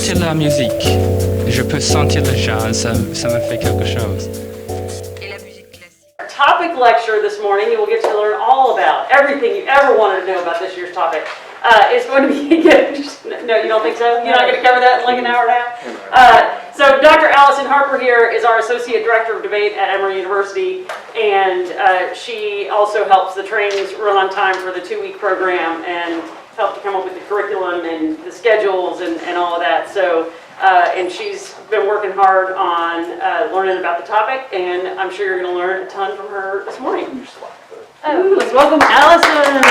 sentir la musique. Je peux sentir le jazz, ça me fait quelque chose. Topic lecture this morning, you will get to learn all about everything you ever wanted to know about this year's topic. It's going to be, no, you don't think so? You're not going to cover that in like an hour now? So Dr. Allison Harper here is our Associate Director of Debate at Emory University, and she also helps the trainings run on time for the 2-week program and helped to come up with the curriculum and the schedules and all of that. So, and she's been working hard on learning about the topic, and I'm sure you're going to learn a ton from her this morning. Let's welcome Allison.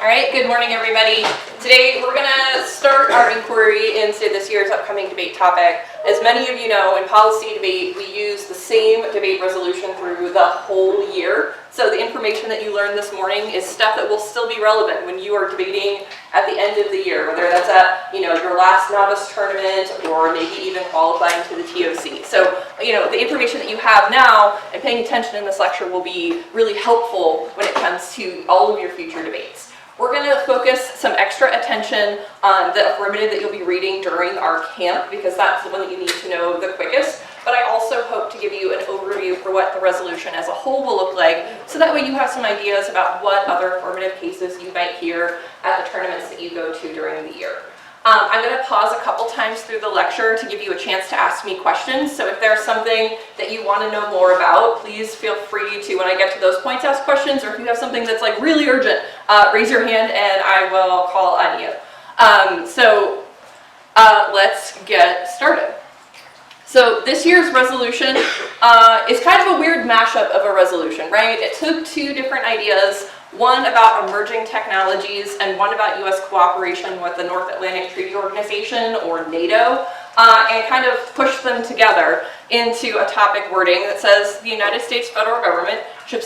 All right, good morning, everybody. Today, we're going to start our inquiry into this year's upcoming debate topic. As many of you know, in policy debate, we use the same debate resolution through the whole year. So the information that you learned this morning is stuff that will still be relevant when you are debating at the end of the year, whether that's at your last novice tournament or maybe even qualifying to the TOC. So the information that you have now and paying attention in this lecture will be really helpful when it comes to all of your future debates. We're going to focus some extra attention on the affirmative that you'll be reading during our camp, because that's the one that you need to know the quickest. But I also hope to give you an overview for what the resolution as a whole will look like, so that way you have some ideas about what other affirmative cases you might hear at the tournaments that you go to during the year. I'm going to pause a couple times through the lecture to give you a chance to ask me questions. So if there's something that you want to know more about, please feel free to, when I get to those points, ask questions. Or if you have something that's like really urgent, raise your hand and I will call on you. Let's get started. So this year's resolution is kind of a weird mashup of a resolution, right? It took two different ideas, one about emerging technologies and one about U.S. cooperation with the North Atlantic Treaty Organization, or NATO, and kind of pushed them together into a topic wording that says the United States federal government should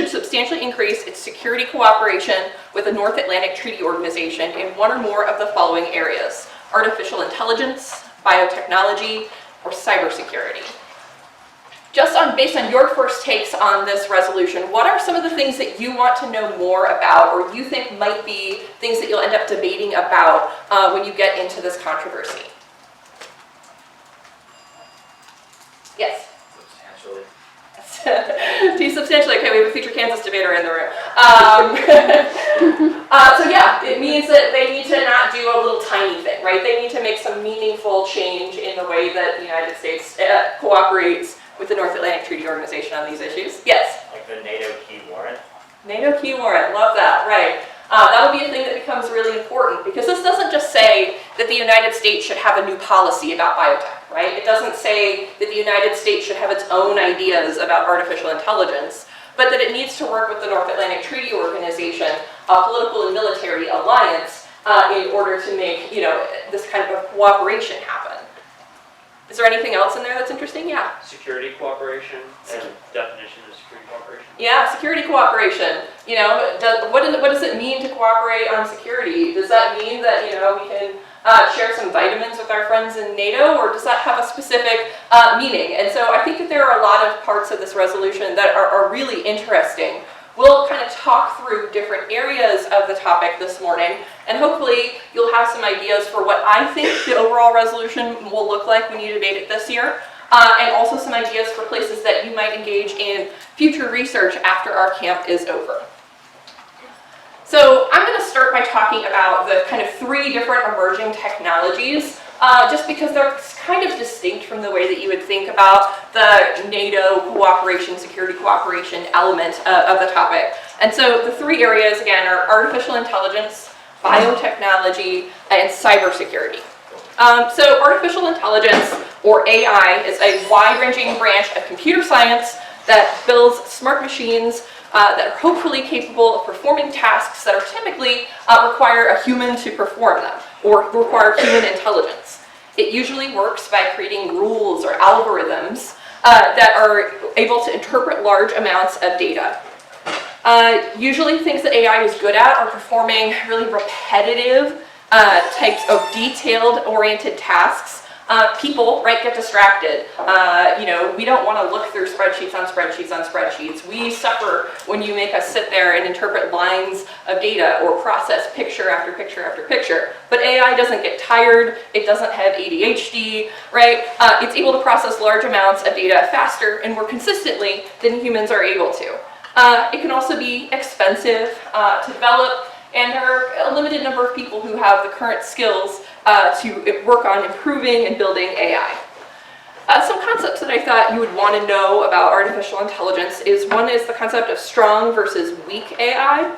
substantially increase its security cooperation with the North Atlantic Treaty Organization in one or more of the following areas: artificial intelligence, biotechnology, or cybersecurity. Based on your first takes on this resolution, what are some of the things that you want to know more about, or you think might be things that you'll end up debating about when you get into this controversy? Yes? Substantially. Substantially. Okay, we have a future Kansas debater in the room. So yeah, it means that they need to not do a little tiny thing, right? They need to make some meaningful change in the way that the United States cooperates with the North Atlantic Treaty Organization on these issues. Yes? Like the NATO key warrant. NATO key warrant, love that, right. That'll be a thing that becomes really important, because this doesn't just say that the United States should have a new policy about biotech, right? It doesn't say that the United States should have its own ideas about artificial intelligence, but that it needs to work with the North Atlantic Treaty Organization, a political and military alliance, in order to make, this kind of a cooperation happen. Is there anything else in there that's interesting? Yeah. Security cooperation and definition of security cooperation. Yeah, security cooperation. What does it mean to cooperate on security? Does that mean that we can share some vitamins with our friends in NATO, or does that have a specific meaning? And so I think that there are a lot of parts of this resolution that are really interesting. We'll kind of talk through different areas of the topic this morning, and hopefully you'll have some ideas for what I think the overall resolution will look like when you debate it this year, and also some ideas for places that you might engage in future research after our camp is over. So I'm going to start by talking about the kind of 3 different emerging technologies, just because they're kind of distinct from the way that you would think about the NATO cooperation, security cooperation element of the topic. And so the 3 areas, again, are artificial intelligence, biotechnology, and cybersecurity. So artificial intelligence, or AI, is a wide-ranging branch of computer science that builds smart machines that are hopefully capable of performing tasks that are typically require a human to perform them, or require human intelligence. It usually works by creating rules or algorithms that are able to interpret large amounts of data. Usually things that AI is good at are performing really repetitive types of detailed oriented tasks People, right, get distracted. We don't want to look through spreadsheets on spreadsheets on spreadsheets. We suffer when you make us sit there and interpret lines of data or process picture after picture after picture. But AI doesn't get tired. It doesn't have ADHD, right? It's able to process large amounts of data faster and more consistently than humans are able to. It can also be expensive to develop, and there are a limited number of people who have the current skills to work on improving and building AI. Some concepts that I thought you would want to know about artificial intelligence is one is the concept of strong versus weak AI.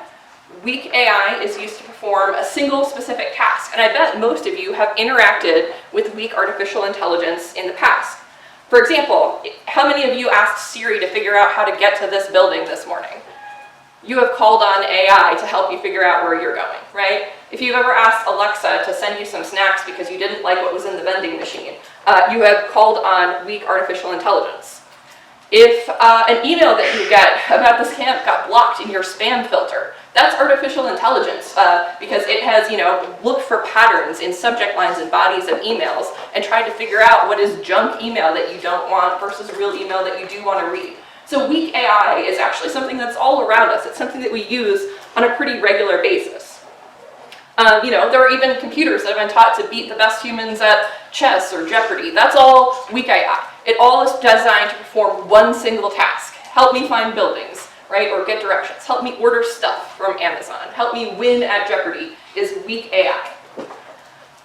Weak AI is used to perform a single specific task, and I bet most of you have interacted with weak artificial intelligence in the past. For example, how many of you asked Siri to figure out how to get to this building this morning? You have called on AI to help you figure out where you're going, right? If you've ever asked Alexa to send you some snacks because you didn't like what was in the vending machine, you have called on weak artificial intelligence. If an email that you get about this camp got blocked in your spam filter, that's artificial intelligence because it has, looked for patterns in subject lines and bodies of emails and tried to figure out what is junk email that you don't want versus real email that you do want to read. So weak AI is actually something that's all around us. It's something that we use on a pretty regular basis. There are even computers that have been taught to beat the best humans at chess or Jeopardy. That's all weak AI. It all is designed to perform one single task. Help me find buildings, right, or get directions. Help me order stuff from Amazon. Help me win at Jeopardy is weak AI.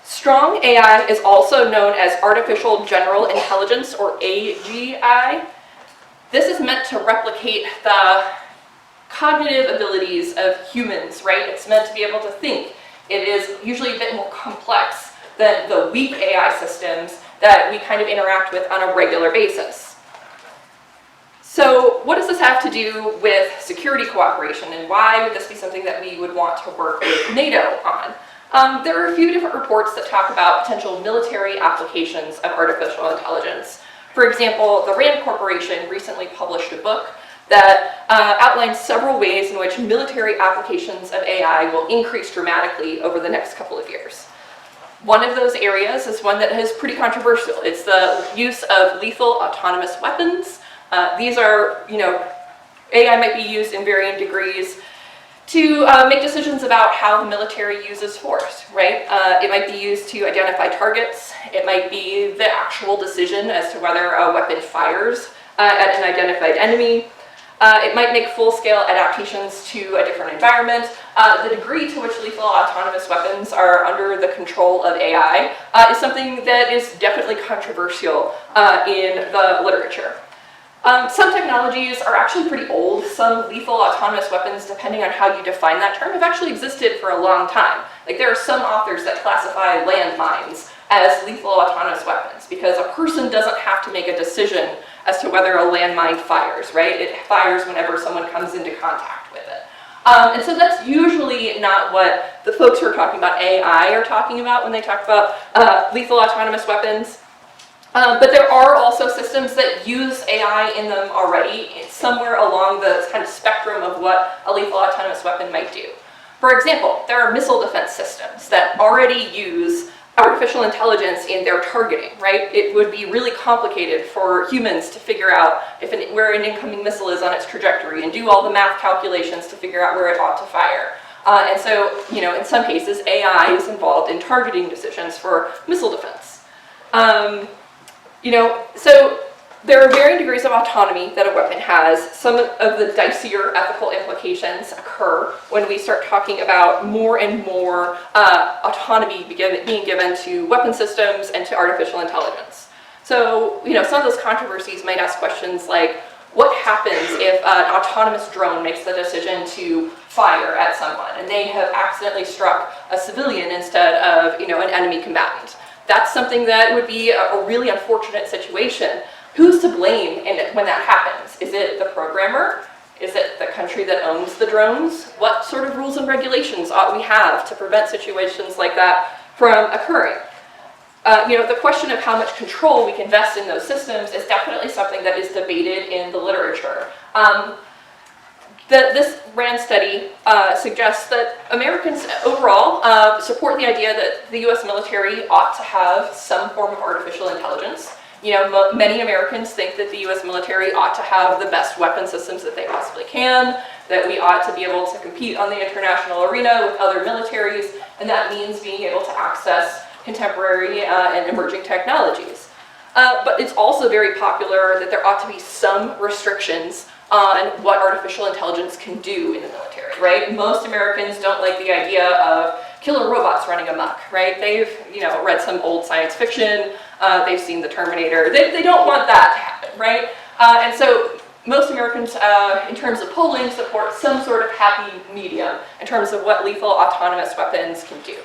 Strong AI is also known as Artificial General Intelligence, or AGI. This is meant to replicate the cognitive abilities of humans, right? It's meant to be able to think. It is usually a bit more complex than the weak AI systems that we kind of interact with on a regular basis. So what does this have to do with security cooperation, and why would this be something that we would want to work with NATO on? There are a few different reports that talk about potential military applications of artificial intelligence. For example, the RAND Corporation recently published a book that outlines several ways in which military applications of AI will increase dramatically over the next couple of years. One of those areas is one that is pretty controversial. It's the use of lethal autonomous weapons. These are, AI might be used in varying degrees to make decisions about how the military uses force, right? It might be used to identify targets. It might be the actual decision as to whether a weapon fires at an identified enemy. It might make full-scale adaptations to a different environment. The degree to which lethal autonomous weapons are under the control of AI is something that is definitely controversial in the literature. Some technologies are actually pretty old. Some lethal autonomous weapons, depending on how you define that term, have actually existed for a long time. Like, there are some authors that classify landmines as lethal autonomous weapons because a person doesn't have to make a decision as to whether a landmine fires, right? It fires whenever someone comes into contact with it. And so that's usually not what the folks who are talking about AI are talking about when they talk about lethal autonomous weapons. But there are also systems that use AI in them already. It's somewhere along the kind of spectrum of what a lethal autonomous weapon might do. For example, there are missile defense systems that already use artificial intelligence in their targeting, right? It would be really complicated for humans to figure out where an incoming missile is on its trajectory and do all the math calculations to figure out where it ought to fire. And so, in some cases, AI is involved in targeting decisions for missile defense. So there are varying degrees of autonomy that a weapon has. Some of the dicier ethical implications occur when we start talking about more and more autonomy being given to weapon systems and to artificial intelligence. So, some of those controversies might ask questions like, what happens if an autonomous drone makes the decision to fire at someone and they have accidentally struck a civilian instead of, an enemy combatant? That's something that would be a really unfortunate situation. Who's to blame when that happens? Is it the programmer? Is it the country that owns the drones? What sort of rules and regulations ought we have to prevent situations like that from occurring? The question of how much control we can vest in those systems is definitely something that is debated in the literature. This RAND study suggests that Americans overall support the idea that the US military ought to have some form of artificial intelligence. You know, many Americans think that the US military ought to have the best weapon systems that they possibly can, that we ought to be able to compete on the international arena with other militaries, and that means being able to access contemporary and emerging technologies. But it's also very popular that there ought to be some restrictions on what artificial intelligence can do in the military, right? Most Americans don't like the idea of killer robots running amok, right? They've, you know, read some old science fiction, they've seen the Terminator, they don't want that to happen, right? And so most Americans, in terms of polling, support some sort of happy medium in terms of what lethal autonomous weapons can do.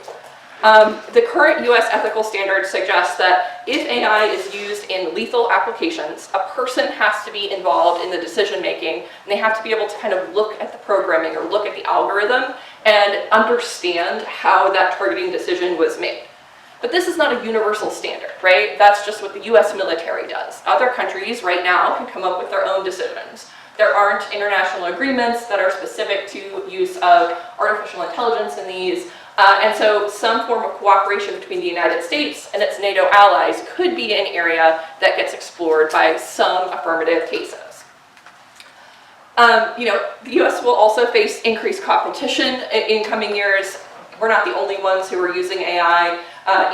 The current US ethical standards suggest that if AI is used in lethal applications, a person has to be involved in the decision making, and they have to be able to kind of look at the programming or look at the algorithm and understand how that targeting decision was made. But this is not a universal standard, right? That's just what the US military does. Other countries right now can come up with their own decisions. There aren't international agreements that are specific to use of artificial intelligence in these. And so some form of cooperation between the United States and its NATO allies could be an area that gets explored by some affirmative cases. You know, the US will also face increased competition in coming years. We're not the only ones who are using AI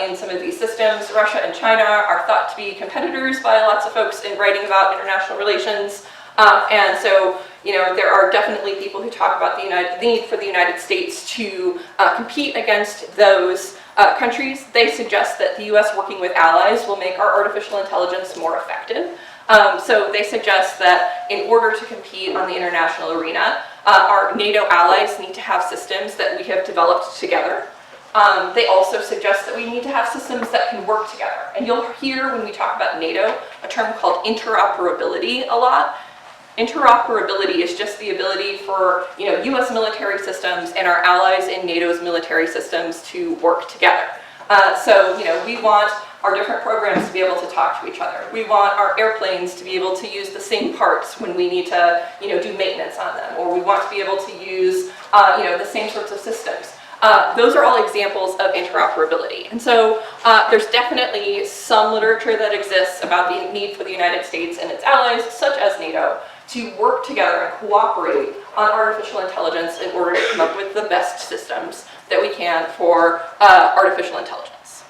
in some of these systems. Russia and China are thought to be competitors by lots of folks in writing about international relations. And so, you know, there are definitely people who talk about the need for the United States to compete against those countries. They suggest that the US working with allies will make our artificial intelligence more effective. So they suggest that in order to compete on the international arena, our NATO allies need to have systems that we have developed together. They also suggest that we need to have systems that can work together. And you'll hear when we talk about NATO a term called interoperability a lot. Interoperability is just the ability for, you know, US military systems and our allies in NATO's military systems to work together. So, you know, we want our different programs to be able to talk to each other. We want our airplanes to be able to use the same parts when we need to, you know, do maintenance on them, or we want to be able to use, you know, the same sorts of systems. Those are all examples of interoperability. And so there's definitely some literature that exists about the need for the United States and its allies, such as NATO, to work together and cooperate on artificial intelligence in order to come up with the best systems that we can for artificial intelligence.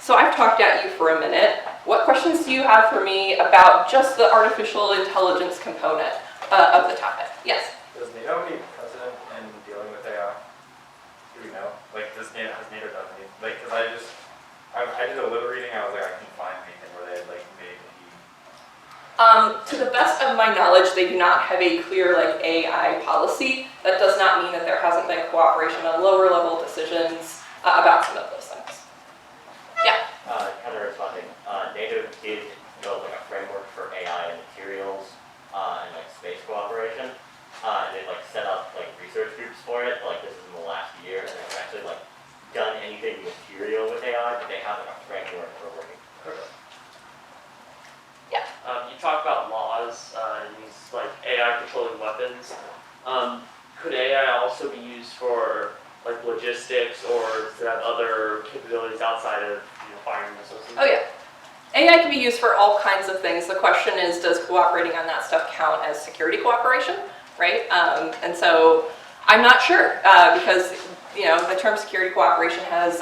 So I've talked at you for a minute. What questions do you have for me about just the artificial intelligence component of the topic? Yes? Does NATO have any precedent in dealing with AI? Do we know? Like, has NATO done anything? Like, because I did a little reading, I was like, I couldn't find anything where they had, like, made any... To the best of my knowledge, they do not have a clear, like, AI policy. That does not mean that there hasn't been cooperation on lower level decisions about some of those things. Yeah? Kind of responding, NATO did develop like a framework for AI and materials and like space cooperation. And they've like set up like research groups for it. Like this is in the last year, and they've actually like done anything material with AI, but they have like a framework for working. Yeah. You talk about laws and these like AI controlling weapons. Could AI also be used for like logistics, or does it have other capabilities outside of firing missiles? Oh yeah. AI can be used for all kinds of things. The question is, does cooperating on that stuff count as security cooperation, right? And so I'm not sure because, you know, the term security cooperation has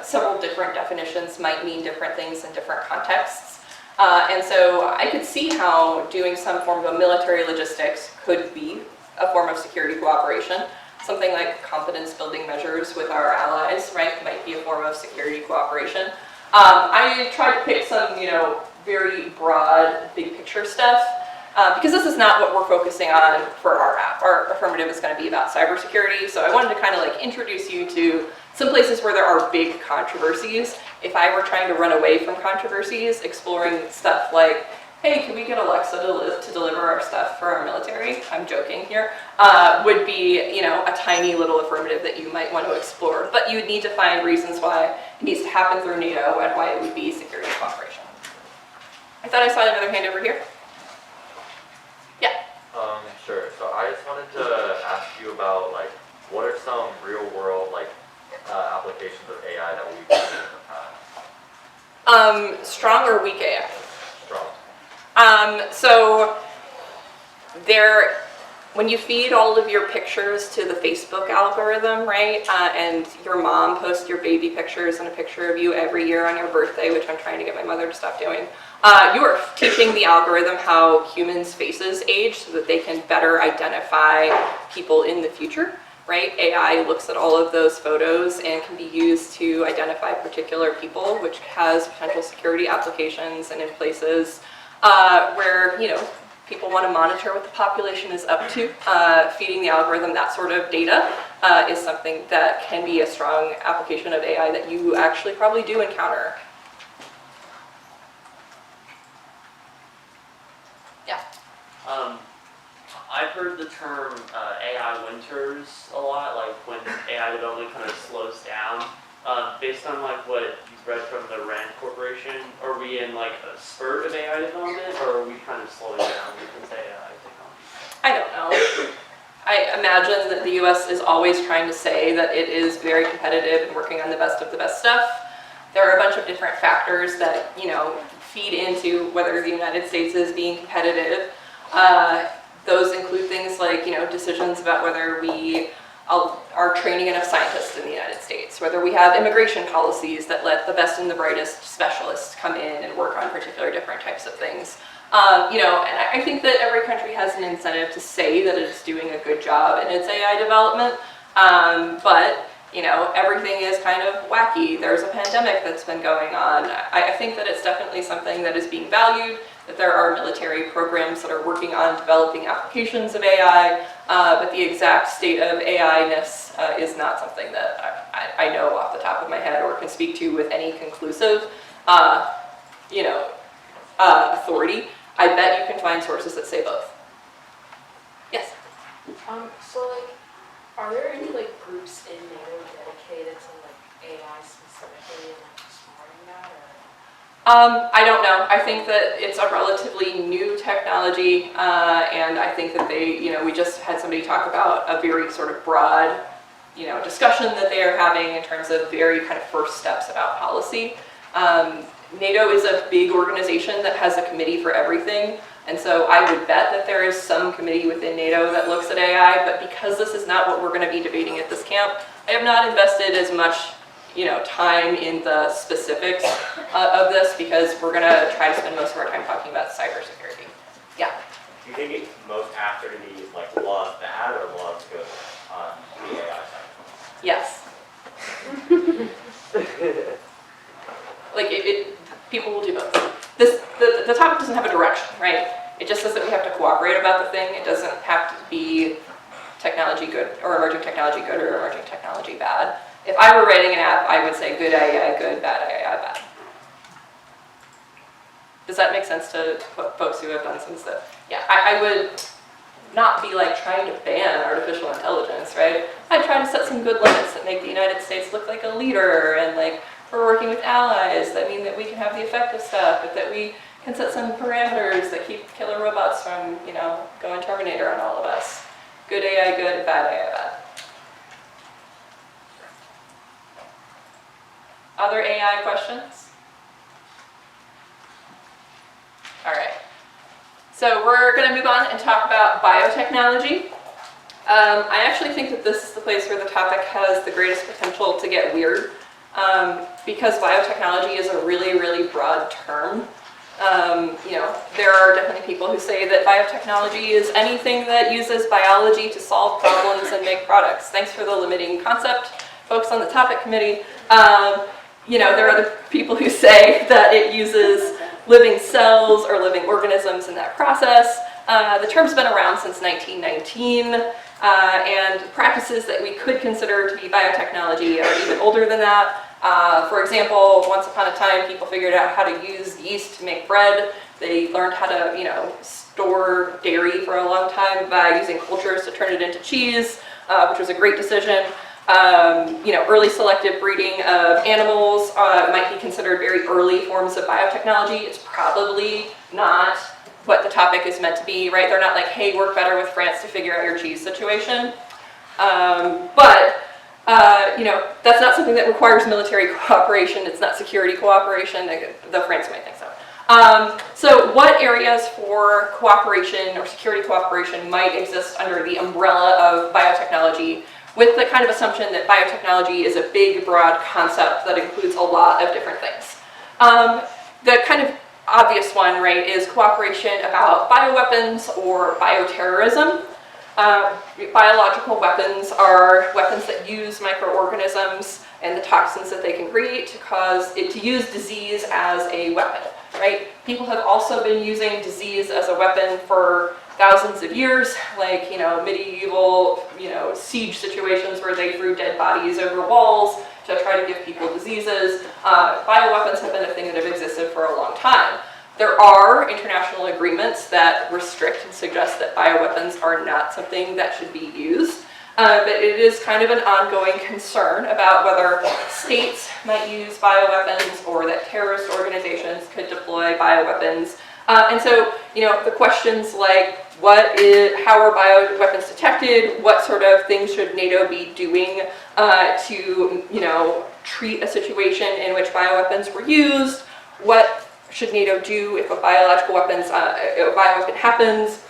several different definitions, might mean different things in different contexts. And so I could see how doing some form of military logistics could be a form of security cooperation. Something like confidence building measures with our allies, right, might be a form of security cooperation. I tried to pick some, you know, very broad, big picture stuff, because this is not what we're focusing on for our app. Our affirmative is going to be about cybersecurity, so I wanted to kind of like introduce you to some places where there are big controversies. If I were trying to run away from controversies, exploring stuff like, hey, can we get Alexa to deliver our stuff for our military? I'm joking here. Would be, you know, a tiny little affirmative that you might want to explore. But you would need to find reasons why it needs to happen through NATO and why it would be security cooperation. I thought I saw another hand over here. Yeah? Sure. So I just wanted to ask you about like, what are some real world like applications of AI that we've seen in the past? Strong or weak AI? Strong. So when you feed all of your pictures to the Facebook algorithm, right, and your mom posts your baby pictures and a picture of you every year on your birthday, which I'm trying to get my mother to stop doing, you are teaching the algorithm how humans' faces age so that they can better identify people in the future, right? AI looks at all of those photos and can be used to identify particular people, which has potential security applications and in places where, people want to monitor what the population is up to. Feeding the algorithm that sort of data is something that can be a strong application of AI that you actually probably do encounter. Yeah. I've heard the term AI winters a lot, like when AI development kind of slows down. Based on like what you've read from the RAND Corporation, are we in like a spurt of AI development, or are we kind of slowing down with AI technology? I don't know. I imagine that the US is always trying to say that it is very competitive and working on the best of the best stuff. There are a bunch of different factors that, feed into whether the United States is being competitive. Those include things like, decisions about whether we are training enough scientists in the United States, whether we have immigration policies that let the best and the brightest specialists come in and work on particular different types of things. And I think that every country has an incentive to say that it's doing a good job in its AI development, but everything is kind of wacky. There's a pandemic that's been going on. I think that it's definitely something that is being valued, that there are military programs that are working on developing applications of AI, but the exact state of AI-ness is not something that I know off the top of my head or can speak to with any conclusive, authority. I bet you can find sources that say both. Yes? Are there any groups in NATO dedicated to AI specifically and exploring that, or? I don't know. I think that it's a relatively new technology, and I think that we just had somebody talk about a very sort of broad, discussion that they are having in terms of very kind of first steps about policy. NATO is a big organization that has a committee for everything, and so I would bet that there is some committee within NATO that looks at AI, but because this is not what we're going to be debating at this camp, I have not invested as much time in the specifics of this because we're going to try to spend most of our time talking about cybersecurity. Yeah? Do you think it's most after to be laws bad or laws good on the AI side? Yes. People will do both. The topic doesn't have a direction, right? It just says that we have to cooperate about the thing. It doesn't have to be technology good or emerging technology good or emerging technology bad. If I were writing an app, I would say good AI good, bad AI bad. Does that make sense to folks who have done some stuff? Yeah, I would not be trying to ban artificial intelligence, right? I'd try to set some good limits that make the United States look like a leader, and we're working with allies that mean that we can have the effective stuff, but that we can set some parameters that keep killer robots from, going Terminator on all of us. Good AI good, bad AI bad. Other AI questions? All right. So we're going to move on and talk about biotechnology. I actually think that this is the place where the topic has the greatest potential to get weird, because biotechnology is a really, really broad term. There are definitely people who say that biotechnology is anything that uses biology to solve problems and make products. Thanks for the limiting concept, folks on the topic committee. There are other people who say that it uses living cells or living organisms in that process. The term's been around since 1919, and practices that we could consider to be biotechnology are even older than that. For example, once upon a time, people figured out how to use yeast to make bread. They learned how to, store dairy for a long time by using cultures to turn it into cheese, which was a great decision. Early selective breeding of animals might be considered very early forms of biotechnology. It's probably not what the topic is meant to be, right? They're not like, hey, work better with France to figure out your cheese situation. That's not something that requires military cooperation. It's not security cooperation, though France might think so. So what areas for cooperation or security cooperation might exist under the umbrella of biotechnology, with the kind of assumption that biotechnology is a big, broad concept that includes a lot of different things? The kind of obvious one, right, is cooperation about bioweapons or bioterrorism. Biological weapons are weapons that use microorganisms and the toxins that they can create to use disease as a weapon, right? People have also been using disease as a weapon for thousands of years, like, medieval, siege situations where they threw dead bodies over walls to try to give people diseases. Bioweapons have been a thing that have existed for a long time. There are international agreements that restrict and suggest that bioweapons are not something that should be used, but it is kind of an ongoing concern about whether states might use bioweapons or that terrorist organizations could deploy bioweapons. And so, the questions like, how are bioweapons detected? What sort of things should NATO be doing to, treat a situation in which bioweapons were used? What should NATO do if a bioweapon happens?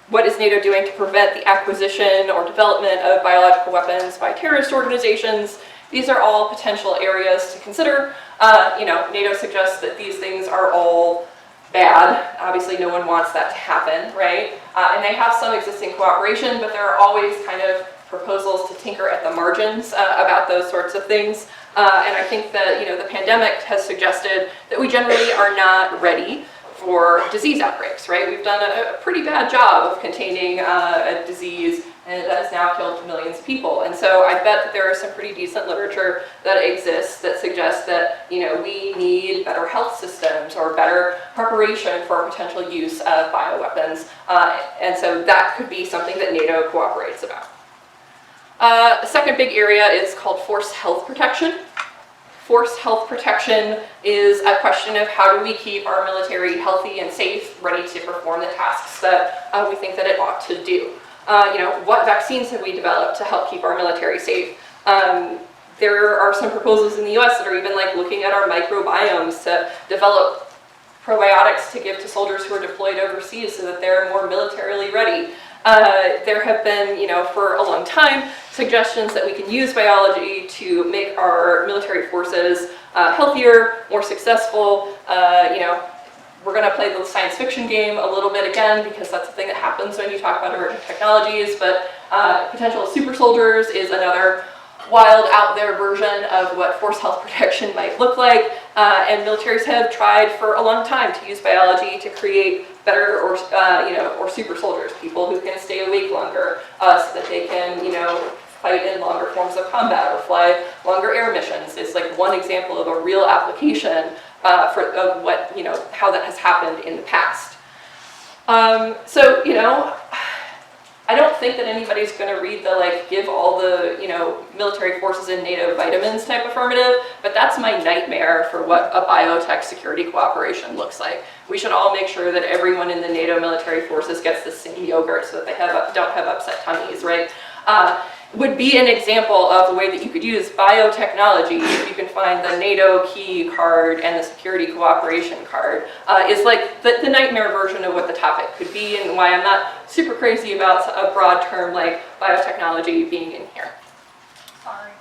What is NATO doing to prevent the acquisition or development of biological weapons by terrorist organizations? These are all potential areas to consider. NATO suggests that these things are all bad. Obviously, no one wants that to happen, right? And they have some existing cooperation, but there are always kind of proposals to tinker at the margins about those sorts of things. And I think that, the pandemic has suggested that we generally are not ready for disease outbreaks, right? We've done a pretty bad job of containing a disease, and that has now killed millions of people. And so I bet that there is some pretty decent literature that exists that suggests that, we need better health systems or better preparation for potential use of bioweapons. And so that could be something that NATO cooperates about. The second big area is called forced health protection. Forced health protection is a question of how do we keep our military healthy and safe, ready to perform the tasks that we think that it ought to do. What vaccines have we developed to help keep our military safe? There are some proposals in the US that are even looking at our microbiomes to develop probiotics to give to soldiers who are deployed overseas so that they're more militarily ready. There have been, for a long time, suggestions that we can use biology to make our military forces healthier, more successful. We're going to play the science fiction game a little bit again because that's the thing that happens when you talk about emerging technologies, but potential super soldiers is another wild out there version of what forced health protection might look like, and militaries have tried for a long time to use biology to create better or super soldiers, people who can stay awake longer, so that they can fight in longer forms of combat or fly longer air missions. Is one example of a real application of what how that has happened in the past. I don't think that anybody's going to read the give all the military forces in NATO vitamins type affirmative, but that's my nightmare for what a biotech security cooperation looks like. We should all make sure that everyone in the NATO military forces gets the same yogurt so that they don't have upset tummies, right? Would be an example of the way that you could use biotechnology if you can find the NATO key card and the security cooperation card, is the nightmare version of what the topic could be, and why I'm not super crazy about a broad term like biotechnology being in here. Sorry.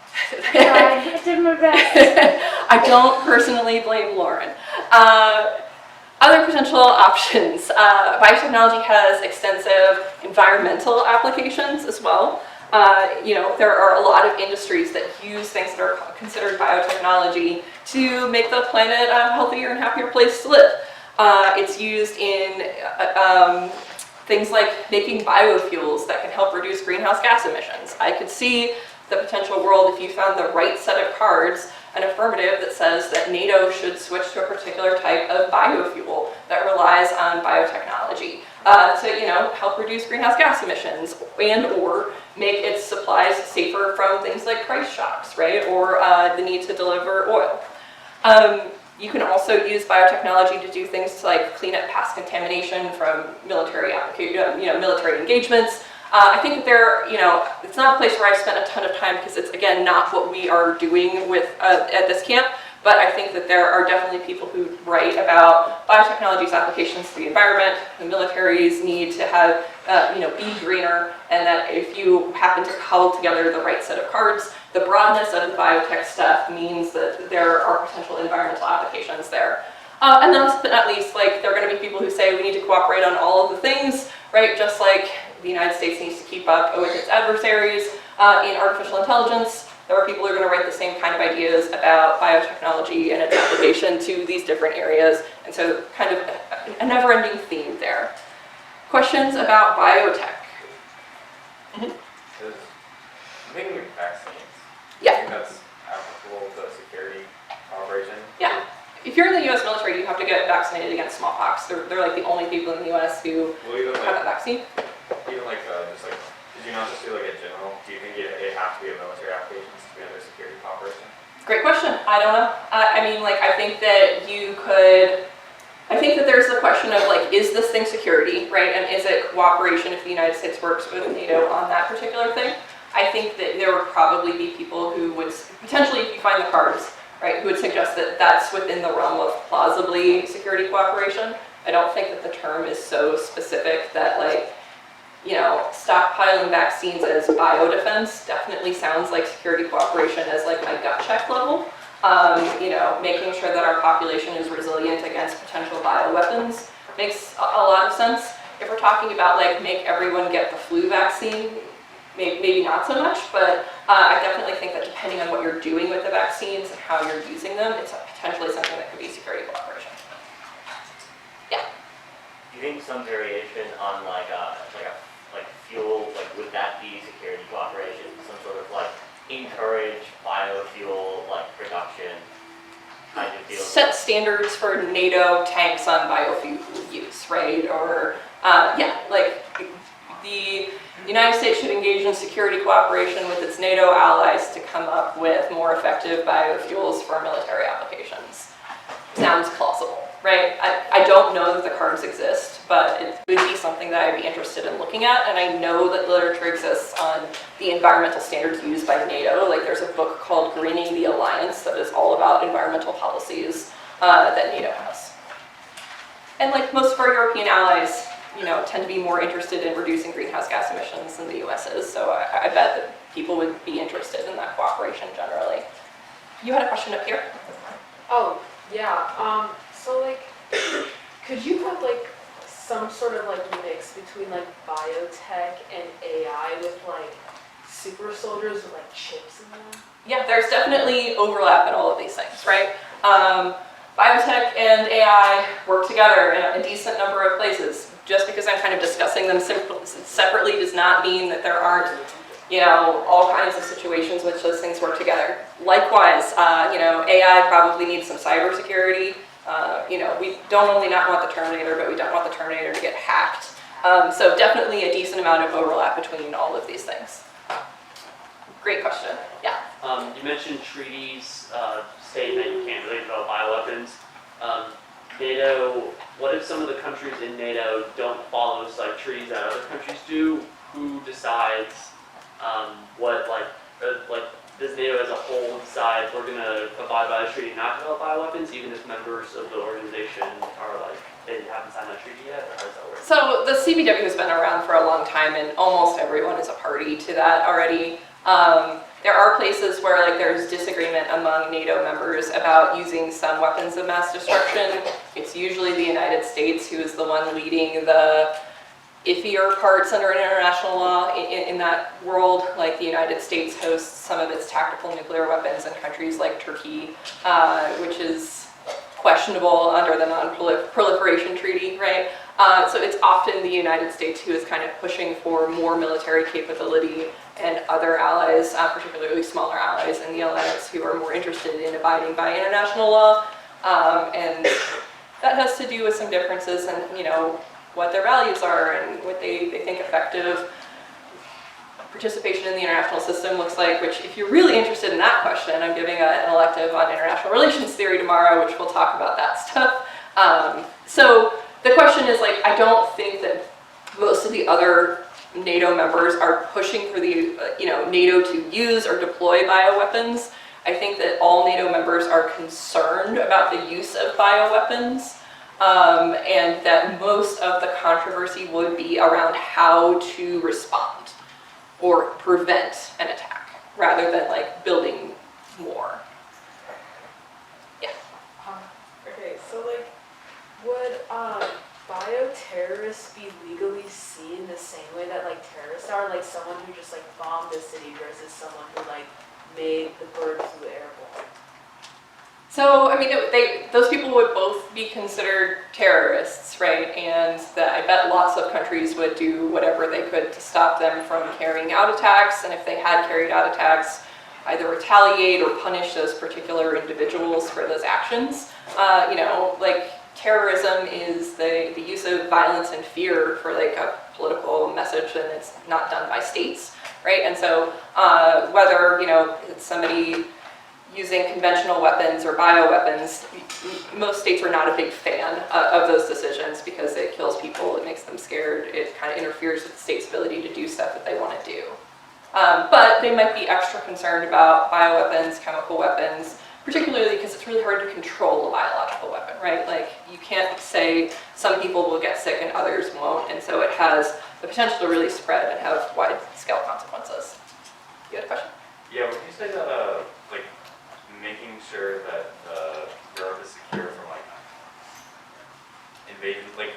I did my best. I don't personally blame Lauren. Other potential options. Biotechnology has extensive environmental applications as well. There are a lot of industries that use things that are considered biotechnology to make the planet a healthier and happier place to live. It's used in things like making biofuels that can help reduce greenhouse gas emissions. I could see the potential world if you found the right set of cards, an affirmative that says that NATO should switch to a particular type of biofuel that relies on biotechnology to help reduce greenhouse gas emissions or make its supplies safer from things like price shocks, right, or the need to deliver oil. You can also use biotechnology to do things like clean up past contamination from military military engagements. I think that it's not a place where I've spent a ton of time because it's, again, not what we are doing with at this camp, but I think that there are definitely people who write about biotechnology's applications to the environment. The military's need to have, be greener, and that if you happen to cobble together the right set of cards, the broadness of the biotech stuff means that there are potential environmental applications there. And then last but not least, there are going to be people who say we need to cooperate on all of the things, right? Just like the United States needs to keep up with its adversaries in artificial intelligence. There are people who are going to write the same kind of ideas about biotechnology and its application to these different areas. And so kind of a never-ending theme there. Questions about biotech? Because making vaccines, Yeah. I think that's applicable to security operation. Yeah. If you're in the U.S. military, you have to get vaccinated against smallpox. They're like the only people in the U.S. who have that vaccine. Even did you not just do a general? Do you think it have to be a military applications to be under security cooperation? Great question. I don't know. I think that you could. I think that there's the question of is this thing security, right? And is it cooperation if the United States works with NATO on that particular thing? I think that there would probably be people who would, potentially if you find the cards, right, who would suggest that that's within the realm of plausibly security cooperation. I don't think that the term is so specific that stockpiling vaccines as biodefense definitely sounds like security cooperation as my gut check level. Making sure that our population is resilient against potential bioweapons makes a lot of sense. If we're talking about make everyone get the flu vaccine, maybe not so much, but I definitely think that depending on what you're doing with the vaccines and how you're using them, it's potentially something that could be security cooperation. Yeah. Do you think some variation on fuel, would that be security cooperation? Some sort of encourage biofuel production kind of deal? Set standards for NATO tanks on biofuel use, right? Or the United States should engage in security cooperation with its NATO allies to come up with more effective biofuels for military applications. Sounds plausible, right? I don't know that the cards exist, but it would be something that I'd be interested in looking at, and I know that literature exists on the environmental standards used by NATO. There's a book called Greening the Alliance that is all about environmental policies that NATO has. And most of our European allies, tend to be more interested in reducing greenhouse gas emissions than the US is, so I bet that people would be interested in that cooperation generally. You had a question up here? Oh, yeah. Could you put some sort of mix between biotech and AI with super soldiers with chips in them? Yeah, there's definitely overlap in all of these things, right? Biotech and AI work together in a decent number of places. Just because I'm kind of discussing them separately does not mean that there aren't, all kinds of situations in which those things work together. Likewise, AI probably needs some cybersecurity. We don't only not want the Terminator, but we don't want the Terminator to get hacked. So definitely a decent amount of overlap between all of these things. Great question. Yeah. You mentioned treaties saying that you can't really develop bioweapons. NATO, what if some of the countries in NATO don't follow treaties that other countries do? Who decides does NATO as a whole decide we're going to abide by the treaty and not develop bioweapons, even if members of the organization are they haven't signed that treaty yet, or how does that work? So the CBW has been around for a long time, and almost everyone is a party to that already. There are places where there's disagreement among NATO members about using some weapons of mass destruction. It's usually the United States who is the one leading the iffier parts under international law in that world. The United States hosts some of its tactical nuclear weapons in countries like Turkey, which is questionable under the non-proliferation treaty, right? So it's often the United States who is kind of pushing for more military capability, and other allies, particularly smaller allies in the alliance, who are more interested in abiding by international law. And that has to do with some differences in, what their values are and what they think effective participation in the international system looks like, which if you're really interested in that question, I'm giving an elective on international relations theory tomorrow, which we'll talk about that stuff. So the question is like, I don't think that most of the other NATO members are pushing for the, NATO to use or deploy bioweapons. I think that all NATO members are concerned about the use of bioweapons, and that most of the controversy would be around how to respond or prevent an attack, rather than like building more. Yeah. Okay, so like, would bioterrorists be legally seen the same way that like terrorists are? Like someone who just like bombed a city versus someone who like made the bird flu airborne? So, I mean, those people would both be considered terrorists, right? And I bet lots of countries would do whatever they could to stop them from carrying out attacks, and if they had carried out attacks, either retaliate or punish those particular individuals for those actions. Like terrorism is the use of violence and fear for like a political message, and it's not done by states, right? And so whether, it's somebody using conventional weapons or bioweapons, most states are not a big fan of those decisions because it kills people, it makes them scared, it kind of interferes with the state's ability to do stuff that they want to do. But they might be extra concerned about bioweapons, chemical weapons, particularly because it's really hard to control a biological weapon, right? Like, you can't say some people will get sick and others won't, and so it has the potential to really spread and have wide-scale consequences. You had a question? Yeah, would you say that, making sure that Europe is secure from, like, invasion, like,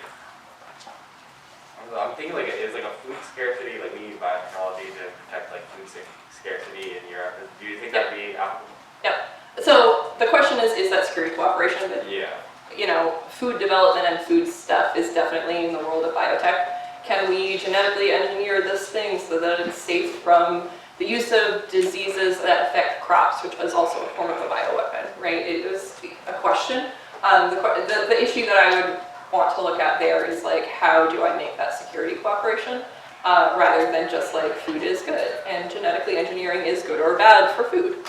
I'm thinking, like, is, like, a food scarcity, like, we need biotechnology to protect, like, food scarcity in Europe. Do you think that'd be applicable? Yep. So the question is that security cooperation? That, Yeah. Food development and food stuff is definitely in the world of biotech. Can we genetically engineer this thing so that it's safe from the use of diseases that affect crops, which is also a form of a bioweapon, right? It was a question. The issue that I would want to look at there is like, how do I make that security cooperation? Rather than just like, food is good, and genetically engineering is good or bad for food.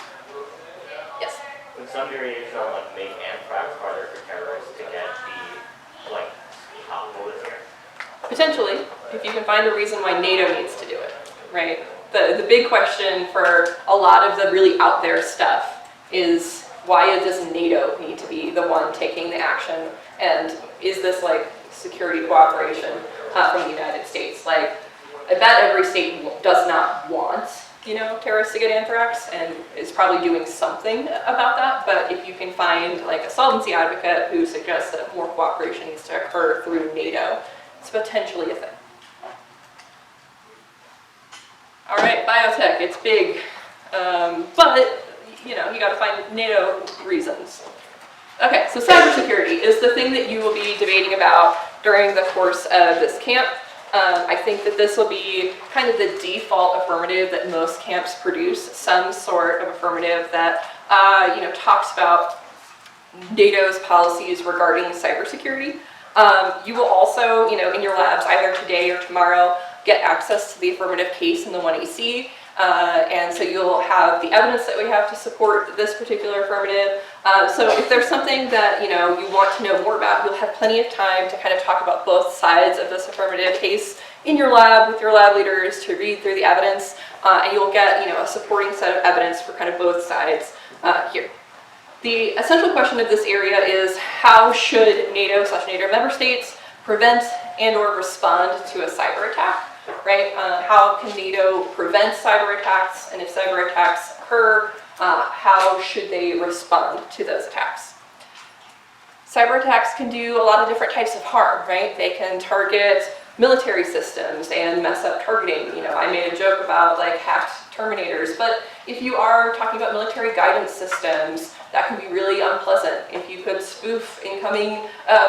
Yes? Would some variation on like make anthrax harder for terrorists to get the like top bullets here? Potentially, if you can find a reason why NATO needs to do it, right? The big question for a lot of the really out there stuff is, why does NATO need to be the one taking the action? And is this like security cooperation from the United States? Like, I bet every state does not want, terrorists to get anthrax and is probably doing something about that. But if you can find like a solvency advocate who suggests that more cooperation needs to occur through NATO, it's potentially a thing. All right, biotech, it's big, but you gotta find NATO reasons. Okay, so cybersecurity is the thing that you will be debating about during the course of this camp. I think that this will be kind of the default affirmative that most camps produce, some sort of affirmative that talks about NATO's policies regarding cybersecurity. You will also, in your labs, either today or tomorrow, get access to the affirmative case in the 1AC, and so you'll have the evidence that we have to support this particular affirmative. So if there's something that you want to know more about, you'll have plenty of time to kind of talk about both sides of this affirmative case in your lab with your lab leaders to read through the evidence, and you'll get a supporting set of evidence for kind of both sides here. The essential question of this area is, how should NATO/NATO member states prevent and or respond to a cyber attack, right? How can NATO prevent cyber attacks, and if cyber attacks occur, how should they respond to those attacks? Cyber attacks can do a lot of different types of harm, right? They can target military systems and mess up targeting. I made a joke about like hacked Terminators, but if you are talking about military guidance systems, that can be really unpleasant. If you could spoof incoming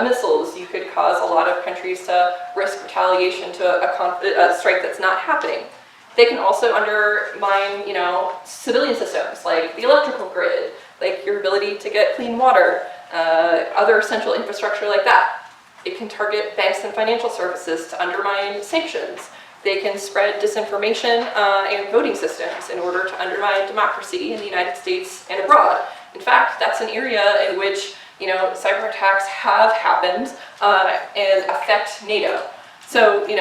missiles, you could cause a lot of countries to risk retaliation to a strike that's not happening. They can also undermine, civilian systems like the electrical grid, like your ability to get clean water, other essential infrastructure like that. It can target banks and financial services to undermine sanctions. They can spread disinformation and voting systems in order to undermine democracy in the United States and abroad. In fact, that's an area in which cyber attacks have happened and affect NATO. So, in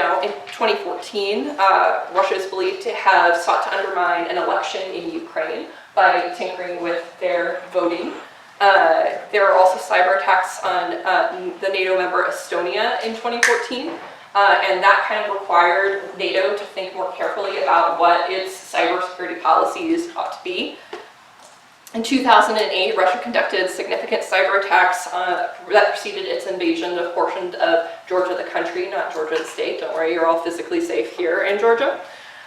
2014, Russia is believed to have sought to undermine an election in Ukraine by tinkering with their voting. There are also cyber attacks on the NATO member Estonia in 2014, and that kind of required NATO to think more carefully about what its cybersecurity policies ought to be. In 2008, Russia conducted significant cyber attacks that preceded its invasion of portions of Georgia the country, not Georgia the state. Don't worry, you're all physically safe here in Georgia.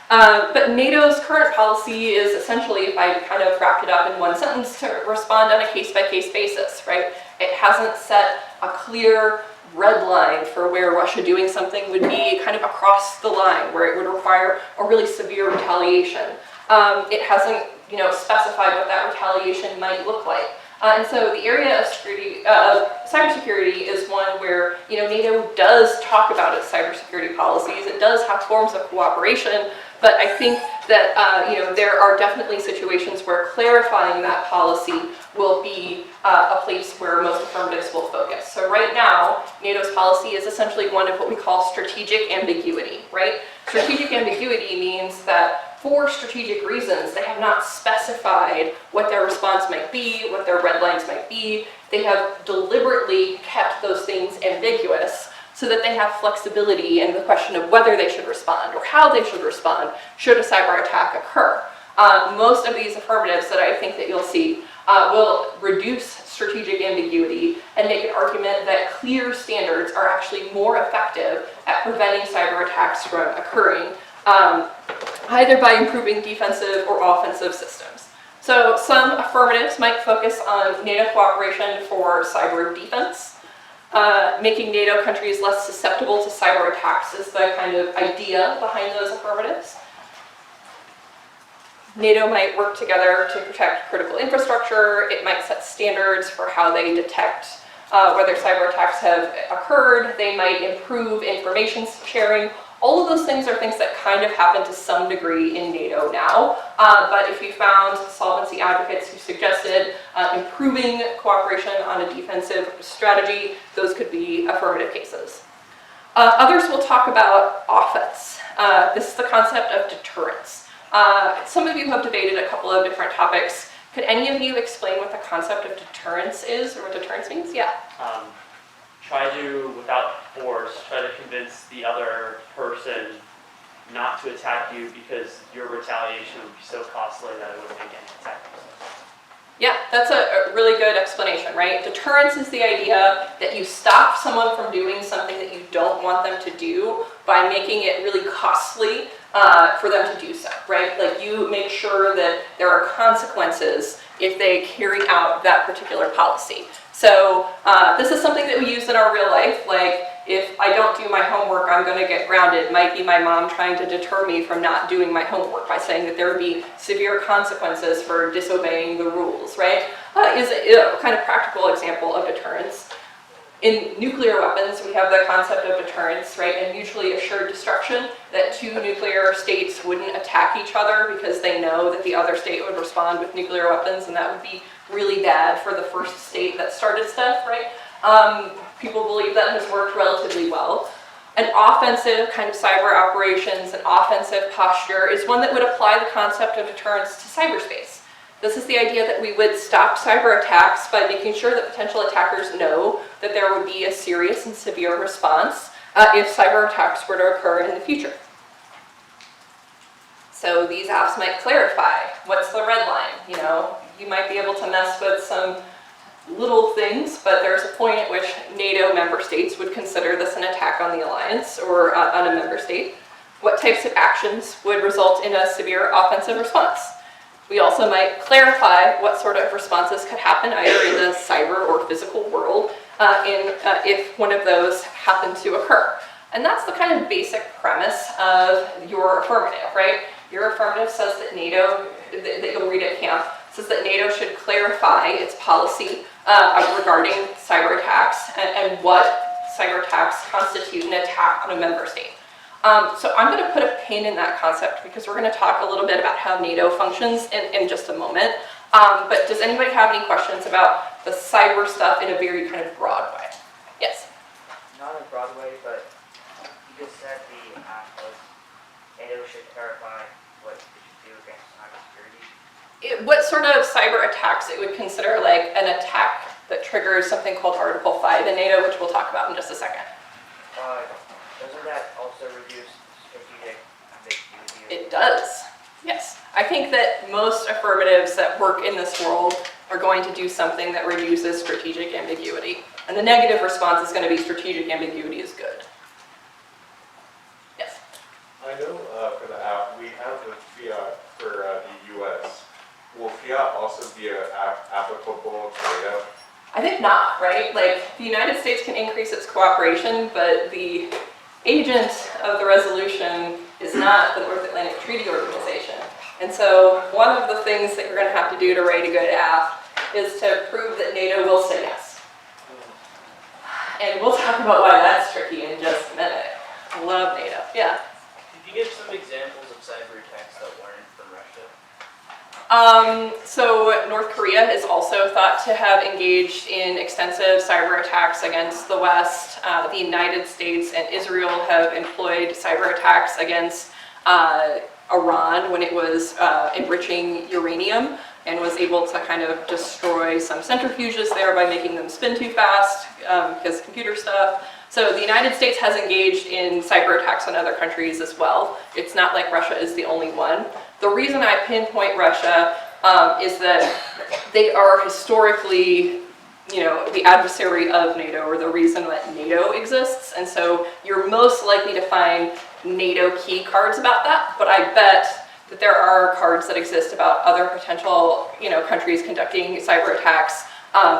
But NATO's current policy is essentially, if I kind of wrapped it up in one sentence, to respond on a case-by-case basis, right? It hasn't set a clear red line for where Russia doing something would be kind of across the line, where it would require a really severe retaliation. It hasn't specified what that retaliation might look like. And so the area of cybersecurity is one where NATO does talk about its cybersecurity policies. It does have forms of cooperation, but I think that there are definitely situations where clarifying that policy will be a place where most affirmatives will focus. So right now, NATO's policy is essentially one of what we call strategic ambiguity, right? Strategic ambiguity means that for strategic reasons, they have not specified what their response might be, what their red lines might be. They have deliberately kept those things ambiguous so that they have flexibility in the question of whether they should respond or how they should respond should a cyber attack occur. Most of these affirmatives that I think that you'll see will reduce strategic ambiguity and make an argument that clear standards are actually more effective at preventing cyber attacks from occurring, either by improving defensive or offensive systems. So some affirmatives might focus on NATO cooperation for cyber defense. Making NATO countries less susceptible to cyber attacks is the kind of idea behind those affirmatives. NATO might work together to protect critical infrastructure. It might set standards for how they detect whether cyber attacks have occurred. They might improve information sharing. All of those things are things that kind of happen to some degree in NATO now, but if you found solvency advocates who suggested improving cooperation on a defensive strategy, those could be affirmative cases. Others will talk about offense. This is the concept of deterrence. Some of you have debated a couple of different topics. Could any of you explain what the concept of deterrence is, or what deterrence means? Yeah. Try to, without force, try to convince the other person not to attack you because your retaliation would be so costly that it would make any attack. Yeah, that's a really good explanation, right? Deterrence is the idea that you stop someone from doing something that you don't want them to do by making it really costly for them to do so, right? Like you make sure that there are consequences if they carry out that particular policy. So this is something that we use in our real life, like if I don't do my homework, I'm going to get grounded. Might be my mom trying to deter me from not doing my homework by saying that there would be severe consequences for disobeying the rules, right? Is a kind of practical example of deterrence. In nuclear weapons, we have the concept of deterrence, right, and mutually assured destruction, that two nuclear states wouldn't attack each other because they know that the other state would respond with nuclear weapons, and that would be really bad for the first state that started stuff, right? People believe that has worked relatively well. An offensive kind of cyber operations, an offensive posture is one that would apply the concept of deterrence to cyberspace. This is the idea that we would stop cyber attacks by making sure that potential attackers know that there would be a serious and severe response if cyber attacks were to occur in the future. So these apps might clarify what's the red line. You know, you might be able to mess with some little things, but there's a point at which NATO member states would consider this an attack on the alliance or on a member state. What types of actions would result in a severe offensive response? We also might clarify what sort of responses could happen either in the cyber or physical world if one of those happened to occur. And that's the kind of basic premise of your affirmative, right? Your affirmative says that NATO, that you'll read at camp, says that NATO should clarify its policy regarding cyber attacks and what cyber attacks constitute an attack on a member state. So I'm going to put a pin in that concept because we're going to talk a little bit about how NATO functions in just a moment. But does anybody have any questions about the cyber stuff in a very kind of broad way? Yes? Not in a broad way, but you just said the act was NATO should clarify what it should do against cybersecurity. What sort of cyber attacks it would consider like an attack that triggers something called Article 5 in NATO, which we'll talk about in just a second. Doesn't that also reduce strategic ambiguity? It does, yes. I think that most affirmatives that work in this world are going to do something that reduces strategic ambiguity. And the negative response is going to be strategic ambiguity is good. Yes? I know for the app, we have the fiat for the US. Will fiat also be applicable to NATO? I think not, right? Like, the United States can increase its cooperation, but the agent of the resolution is not the North Atlantic Treaty Organization. And so one of the things that you're going to have to do to write a good app is to prove that NATO will say yes. And we'll talk about why that's tricky in just a minute. I love NATO. Yeah. Could you give some examples of cyber attacks that weren't from Russia? So North Korea is also thought to have engaged in extensive cyber attacks against the West. The United States and Israel have employed cyber attacks against Iran when it was enriching uranium and was able to kind of destroy some centrifuges there by making them spin too fast because computer stuff. So the United States has engaged in cyber attacks on other countries as well. It's not like Russia is the only one. The reason I pinpoint Russia is that they are historically, the adversary of NATO, or the reason that NATO exists. And so you're most likely to find NATO key cards about that, but I bet that there are cards that exist about other potential, countries conducting cyber attacks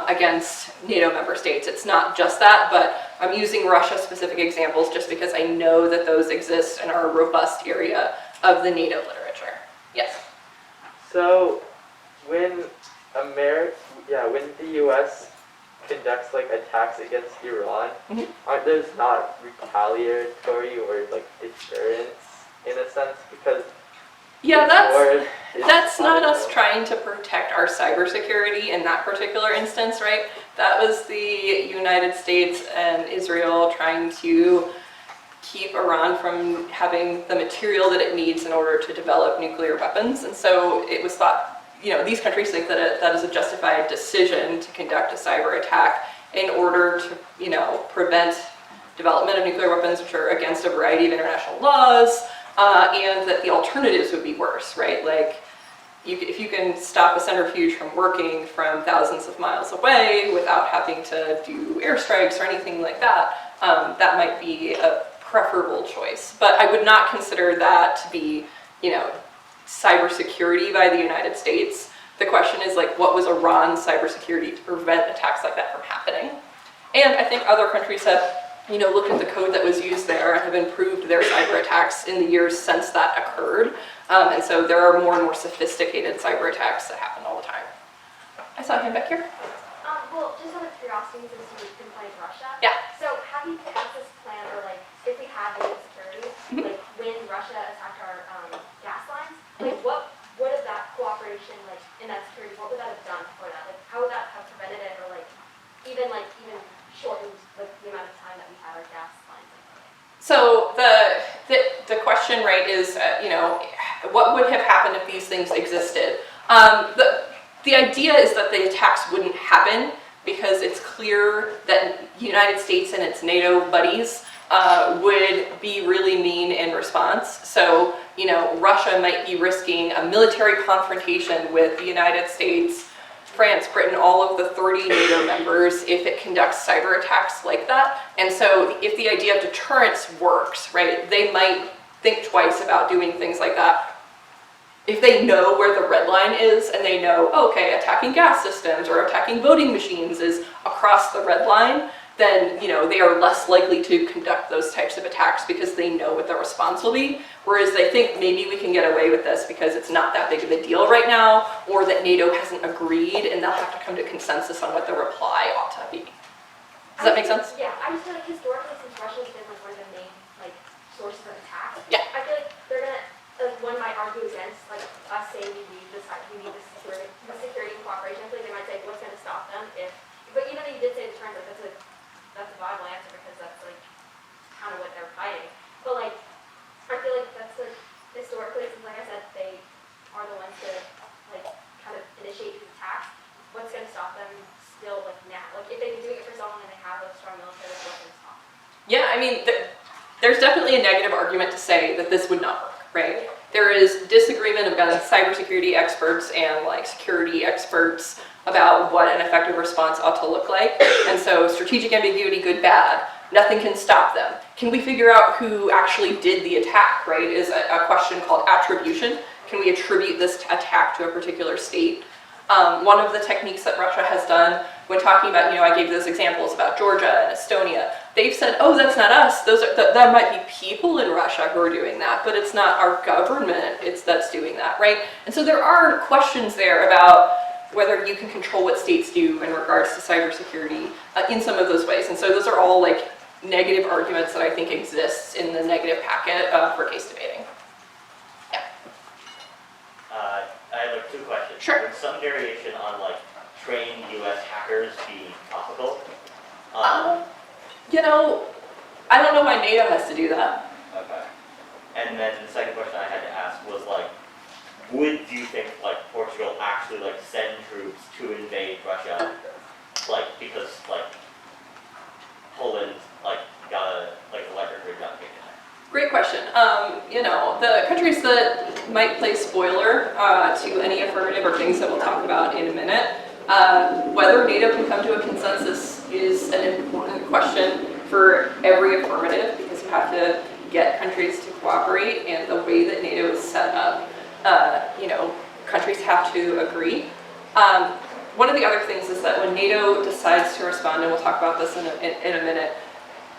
against NATO member states. It's not just that, but I'm using Russia-specific examples just because I know that those exist and are a robust area of the NATO literature. Yes? So, when the U.S. conducts attacks against Iran, aren't those not retaliatory or deterrence in a sense? Because yeah, that's not us trying to protect our cybersecurity in that particular instance, right? That was the United States and Israel trying to keep Iran from having the material that it needs in order to develop nuclear weapons. And so it was thought, these countries think that that is a justified decision to conduct a cyber attack in order to, prevent development of nuclear weapons, which are against a variety of international laws. And that the alternatives would be worse, right? Like, if you can stop a centrifuge from working from thousands of miles away without having to do airstrikes or anything like that, that might be a preferable choice. But I would not consider that to be, cybersecurity by the United States. The question is, what was Iran's cybersecurity to prevent attacks like that from happening? And I think other countries have looked at the code that was used there and have improved their cyber attacks in the years since that occurred. And so there are more and more sophisticated cyber attacks that happen all the time. I saw him back here. Well, just out of curiosity, since you've been playing Russia. Yeah. So have you had this plan, or if we had the security, when Russia attacked our gas lines, what would have that cooperation, in that security, what would that have done for that? How would that have prevented it, or even shortened the amount of time that we had our gas lines in? So the question, right, is what would have happened if these things existed? The idea is that the attacks wouldn't happen because it's clear that the United States and its NATO buddies would be really mean in response. So Russia might be risking a military confrontation with the United States, France, Britain, all of the 30 NATO members if it conducts cyber attacks like that. And so if the idea of deterrence works, right, they might think twice about doing things like that. If they know where the red line is and they know, okay, attacking gas systems or attacking voting machines is across the red line, then they are less likely to conduct those types of attacks because they know what the response will be. Whereas they think maybe we can get away with this because it's not that big of a deal right now, or that NATO hasn't agreed and they'll have to come to consensus on what the reply ought to be. Does that make sense? Yeah, I just feel historically, since Russia's been one of the main sources of attack, Yeah. I feel like they're gonna, like, one might argue against, like, us saying we need the security cooperation. I feel like they might say, what's gonna stop them if, but even though you did say deterrence, like, that's a viable answer because that's, like, kind of what they're fighting. But, like, I feel like that's, like, historically, since, like I said, they are the ones to, like, kind of initiate these attacks. What's gonna stop them still, like, now? Like, if they've been doing it for so long and they have a strong military, like, what's gonna stop them? Yeah, I mean, there's definitely a negative argument to say that this would not work, right? There is disagreement about cybersecurity experts and like security experts about what an effective response ought to look like. And so strategic ambiguity, good, bad, nothing can stop them. Can we figure out who actually did the attack, right, is a question called attribution. Can we attribute this attack to a particular state? One of the techniques that Russia has done when talking about, I gave those examples about Georgia and Estonia, they've said, oh, that's not us. That might be people in Russia who are doing that, but it's not our government that's doing that, right? And so there are questions there about whether you can control what states do in regards to cybersecurity in some of those ways. And so those are all like negative arguments that I think exists in the negative packet for case debating. I have like 2 questions. Sure. Would some variation on like trained U.S. hackers be possible? I don't know why NATO has to do that. Okay. And then the second question I had to ask was like, do you think like Portugal actually like send troops to invade Russia, like because like Poland like got a like electric grid got taken there? Great question. The countries that might play spoiler to any affirmative or things that we'll talk about in a minute, whether NATO can come to a consensus is an important question for every affirmative because you have to get countries to cooperate, and the way that NATO is set up, countries have to agree. One of the other things is that when NATO decides to respond, and we'll talk about this in a minute,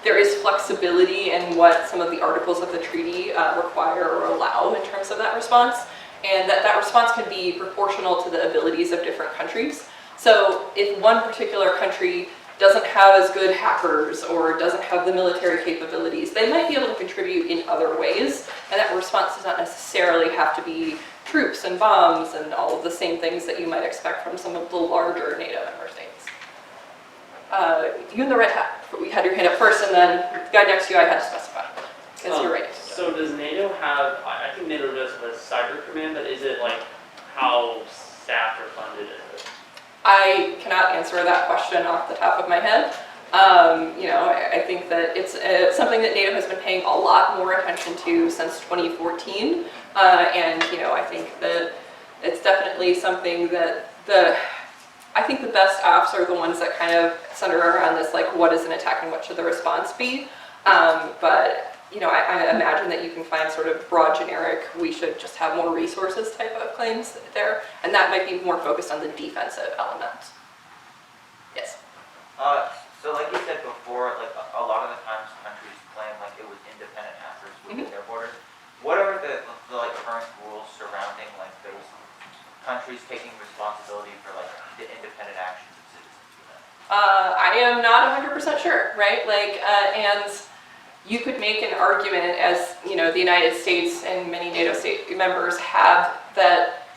there is flexibility in what some of the articles of the treaty require or allow in terms of that response, and that response can be proportional to the abilities of different countries. So if one particular country doesn't have as good hackers or doesn't have the military capabilities, they might be able to contribute in other ways, and that response does not necessarily have to be troops and bombs and all of the same things that you might expect from some of the larger NATO member states. You in the red hat, we had your hand up first, and then the guy next to you I had to specify, because you're right. So does NATO have, I think NATO does have a cyber command, but is it like how staffed or funded is it? I cannot answer that question off the top of my head. I think that it's something that NATO has been paying a lot more attention to since 2014, and I think that it's definitely something that I think the best apps are the ones that kind of center around this, like, what is an attack and what should the response be? But I imagine that you can find sort of broad generic, we should just have more resources type of claims there, and that might be more focused on the defensive element. Yes? So like you said before, like a lot of the times countries claim like it was independent actors within their borders. What are the like current rules surrounding like those countries taking responsibility for like the independent actions of citizens? I am not 100% sure, right? And you could make an argument, as the United States and many NATO state members have, that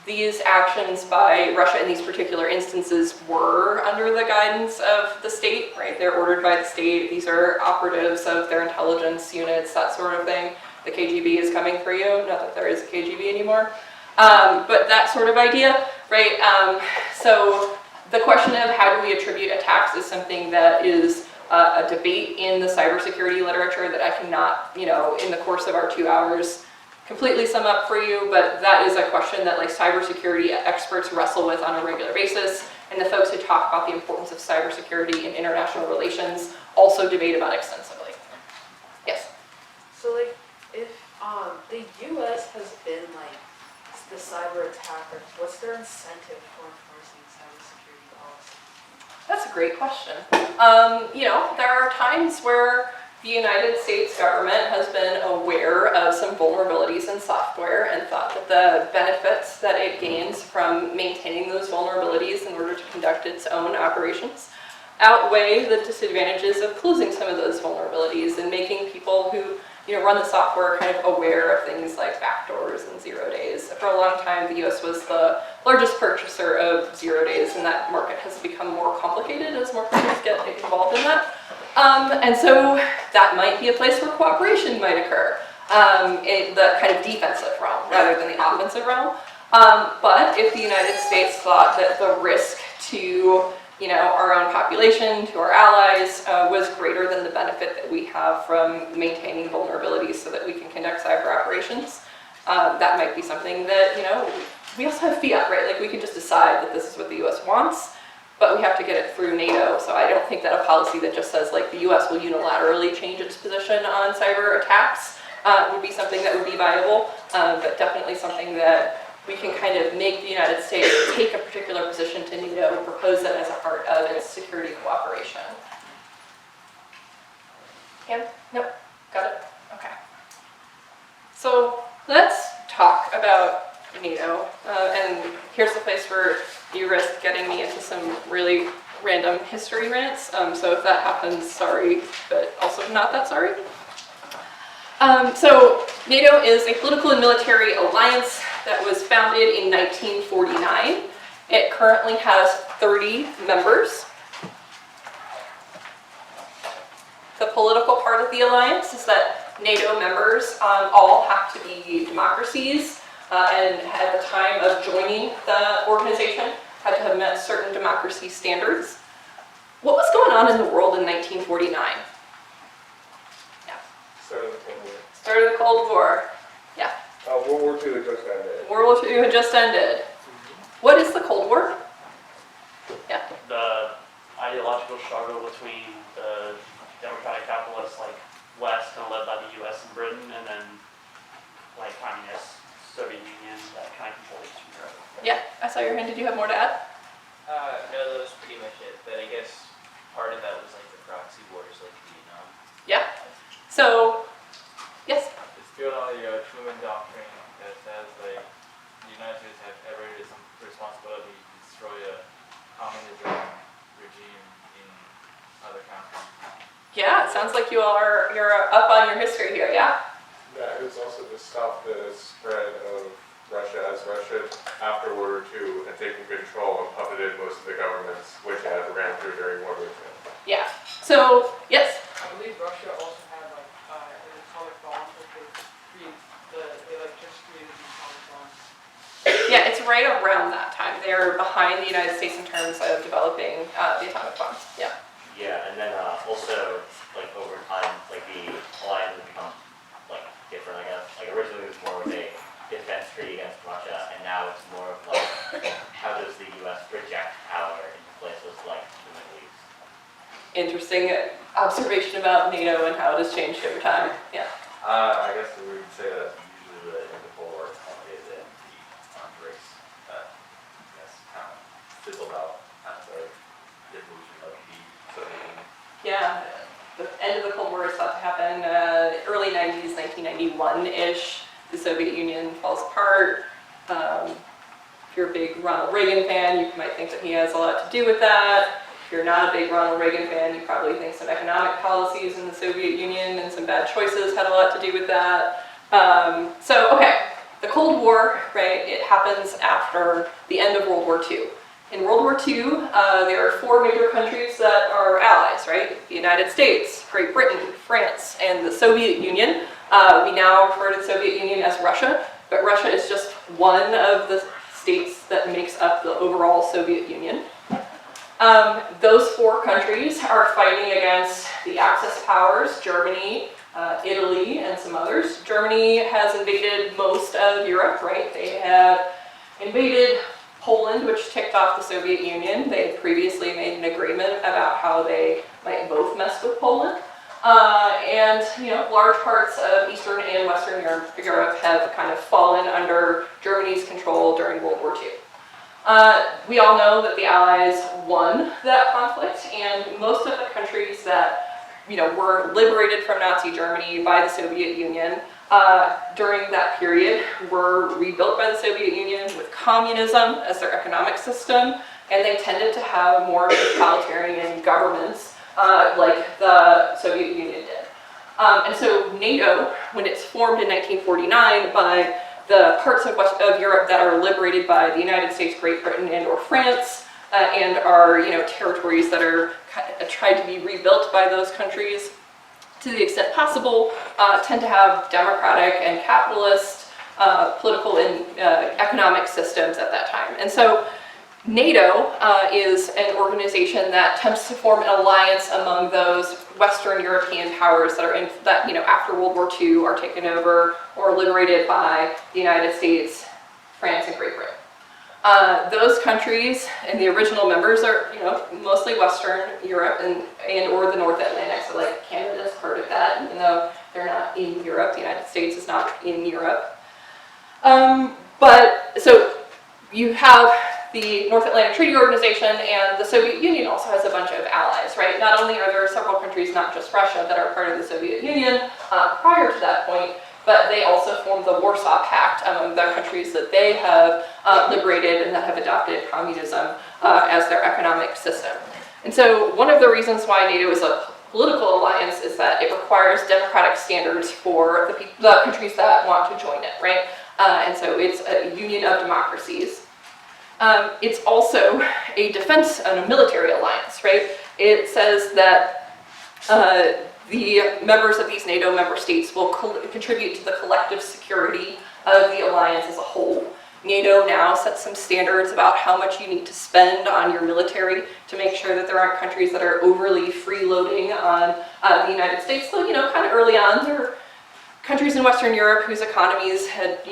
these actions by Russia in these particular instances were under the guidance of the state, right? They're ordered by the state. These are operatives of their intelligence units, that sort of thing. The KGB is coming for you. Not that there is a KGB anymore. But that sort of idea, right? So the question of how do we attribute attacks is something that is a debate in the cybersecurity literature that I cannot, in the course of our 2 hours, completely sum up for you, but that is a question that like cybersecurity experts wrestle with on a regular basis, and the folks who talk about the importance of cybersecurity in international relations also debate about extensively. Yes? So like, if the US has been like the cyber attacker, what's their incentive for enforcing cybersecurity policy? That's a great question. There are times where the United States government has been aware of some vulnerabilities in software and thought that the benefits that it gains from maintaining those vulnerabilities in order to conduct its own operations outweigh the disadvantages of closing some of those vulnerabilities and making people who run the software kind of aware of things like backdoors and 0 days. For a long time, the US was the largest purchaser of 0 days, and that market has become more complicated as more countries get involved in that. And so that might be a place where cooperation might occur, in the kind of defensive realm rather than the offensive realm. But if the United States thought that the risk to our own population, to our allies, was greater than the benefit that we have from maintaining vulnerabilities so that we can conduct cyber operations, that might be something that, we also have fiat, right? Like we could just decide that this is what the US wants, but we have to get it through NATO. So I don't think that a policy that just says like the US will unilaterally change its position on cyber attacks would be something that would be viable, but definitely something that we can kind of make the United States take a particular position to NATO and propose it as a part of its security cooperation. Cam? Nope. Got it? Okay. So let's talk about NATO. And here's the place where you risk getting me into some really random history rants. So if that happens, sorry, but also not that sorry. So NATO is a political and military alliance that was founded in 1949. It currently has 30 members. The political part of the alliance is that NATO members all have to be democracies, and at the time of joining the organization had to have met certain democracy standards. What was going on in the world in 1949? Start of the Cold War. Yeah. World War II had just ended. World War II had just ended. What is the Cold War? Yeah. The ideological struggle between the democratic capitalists like West, kind of led by the US and Britain, and then like communist Soviet Union that kind of controls Europe. Yeah, I saw your hand. Did you have more to add? No, that was pretty much it. But I guess part of that was like the proxy wars, like Vietnam. Yeah. So, yes. It's built on the Truman Doctrine that says like the United States have every responsibility to destroy a communism regime in other countries. Yeah, it sounds like you're up on your history here. Yeah. That is also to stop the spread of Russia, as Russia, after World War II, had taken control and puppeted most of the governments, which it had ran through during World War II. Yeah. So, yes. I believe Russia also had like atomic bombs, like they just created these atomic bombs. Yeah, it's right around that time. They're behind the United States in terms of developing the atomic bombs. Yeah. Yeah, and then also, like, over time, like, the alliance has become, like, different, I guess. Like, originally it was more of a defense treaty against Russia, and now it's more of, like, how does the U.S. project power into places like the Middle East? Interesting observation about NATO and how it has changed over time. Yeah. I guess we would say that usually in the Cold War is in the arms race that kind of fizzled out after the evolution of the Soviet Union. Yeah. The end of the Cold War is thought to happen early 90s, 1991-ish. The Soviet Union falls apart. If you're a big Ronald Reagan fan, you might think that he has a lot to do with that. If you're not a big Ronald Reagan fan, you probably think some economic policies in the Soviet Union and some bad choices had a lot to do with that. Okay, the Cold War, right, it happens after the end of World War II. In World War II, there are 4 major countries that are allies, right? The United States, Great Britain, France, and the Soviet Union. We now refer to the Soviet Union as Russia, but Russia is just one of the states that makes up the overall Soviet Union. Those 4 countries are fighting against the Axis powers, Germany, Italy, and some others. Germany has invaded most of Europe, right? They have invaded Poland, which ticked off the Soviet Union. They had previously made an agreement about how they might both mess with Poland. And large parts of Eastern and Western Europe have kind of fallen under Germany's control during World War II. We all know that the Allies won that conflict, and most of the countries that were liberated from Nazi Germany by the Soviet Union during that period were rebuilt by the Soviet Union with communism as their economic system, and they tended to have more totalitarian governments like the Soviet Union did. And so NATO, when it's formed in 1949 by the parts of Europe that are liberated by the United States, Great Britain, and or France, and are territories that are tried to be rebuilt by those countries to the extent possible, tend to have democratic and capitalist political and economic systems at that time. And so NATO is an organization that attempts to form an alliance among those Western European powers that are after World War II are taken over or liberated by the United States, France, and Great Britain. Those countries and the original members are, mostly Western Europe and or the North Atlantic. So like Canada is part of that, even though they're not in Europe. The United States is not in Europe. But so you have the North Atlantic Treaty Organization, and the Soviet Union also has a bunch of allies, right? Not only are there several countries, not just Russia, that are part of the Soviet Union prior to that point, but they also formed the Warsaw Pact among the countries that they have liberated and that have adopted communism as their economic system. And so one of the reasons why NATO is a political alliance is that it requires democratic standards for the countries that want to join it, right? And so it's a union of democracies. It's also a defense and a military alliance, right? It says that the members of these NATO member states will contribute to the collective security of the alliance as a whole. NATO now sets some standards about how much you need to spend on your military to make sure that there aren't countries that are overly freeloading on the United States. So, kind of early on, there were countries in Western Europe whose economies had,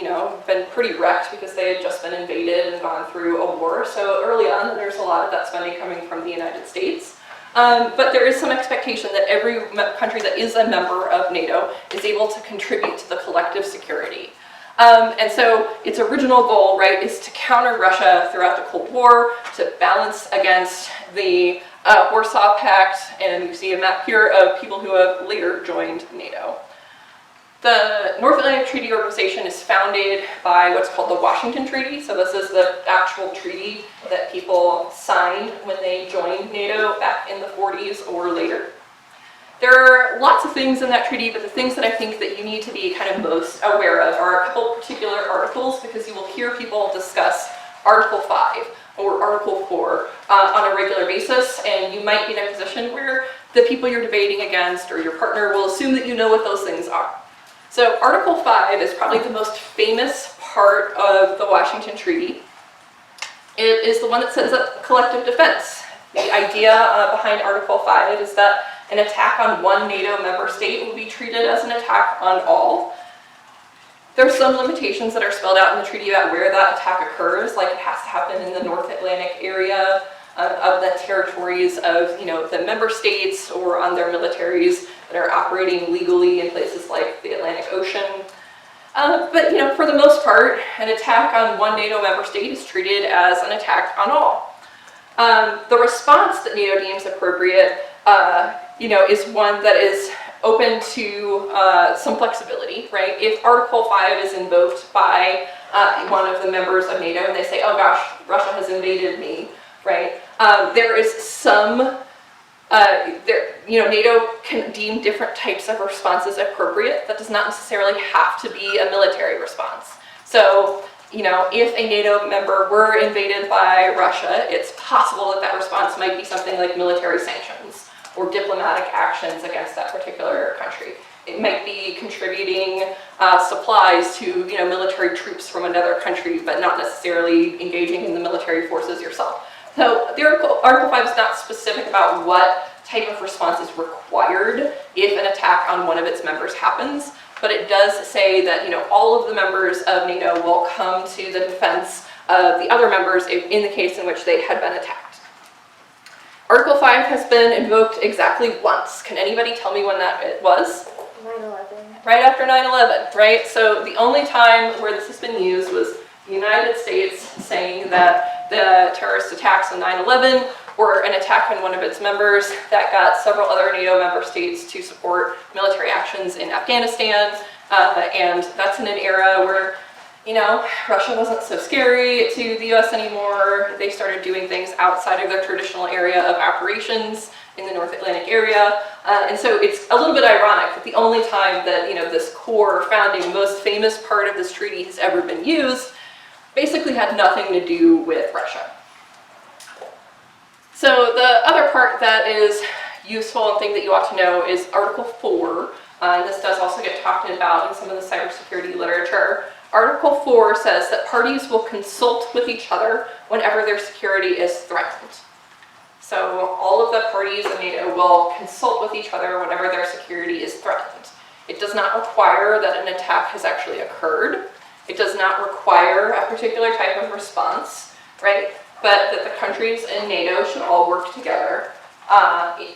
been pretty wrecked because they had just been invaded and gone through a war. So early on, there's a lot of that spending coming from the United States. But there is some expectation that every country that is a member of NATO is able to contribute to the collective security. And so its original goal, right, is to counter Russia throughout the Cold War, to balance against the Warsaw Pact, and you see a map here of people who have later joined NATO. The North Atlantic Treaty Organization is founded by what's called the Washington Treaty. So this is the actual treaty that people signed when they joined NATO back in the 40s or later. There are lots of things in that treaty, but the things that I think that you need to be kind of most aware of are a couple particular articles, because you will hear people discuss Article 5 or Article 4 on a regular basis, and you might be in a position where the people you're debating against or your partner will assume that you know what those things are. So Article 5 is probably the most famous part of the Washington Treaty. It is the one that sets up collective defense. The idea behind Article 5 is that an attack on one NATO member state will be treated as an attack on all. There's some limitations that are spelled out in the treaty about where that attack occurs, like it has to happen in the North Atlantic area of the territories of the member states, or on their militaries that are operating legally in places like the Atlantic Ocean. But for the most part, an attack on one NATO member state is treated as an attack on all. The response that NATO deems appropriate, is one that is open to some flexibility, right? If Article 5 is invoked by one of the members of NATO and they say, oh gosh, Russia has invaded me, right? There is some, NATO can deem different types of responses appropriate. That does not necessarily have to be a military response. So, if a NATO member were invaded by Russia, it's possible that that response might be something like military sanctions or diplomatic actions against that particular country. It might be contributing supplies to, military troops from another country, but not necessarily engaging in the military forces yourself. So the Article 5 is not specific about what type of response is required if an attack on one of its members happens, but it does say that all of the members of NATO will come to the defense of the other members in the case in which they had been attacked. Article 5 has been invoked exactly once. Can anybody tell me when that was? 9/11. Right after 9/11, right? So the only time where this has been used was the United States saying that the terrorist attacks on 9/11 were an attack on one of its members that got several other NATO member states to support military actions in Afghanistan. And that's in an era where, Russia wasn't so scary to the US anymore. They started doing things outside of their traditional area of operations. in the North Atlantic area. And so it's a little bit ironic that the only time that, this core founding, most famous part of this treaty has ever been used basically had nothing to do with Russia. So the other part that is useful and thing that you ought to know is Article 4. And this does also get talked about in some of the cybersecurity literature. Article 4 says that parties will consult with each other whenever their security is threatened. So all of the parties in NATO will consult with each other whenever their security is threatened. It does not require that an attack has actually occurred. It does not require a particular type of response, right? But that the countries in NATO should all work together.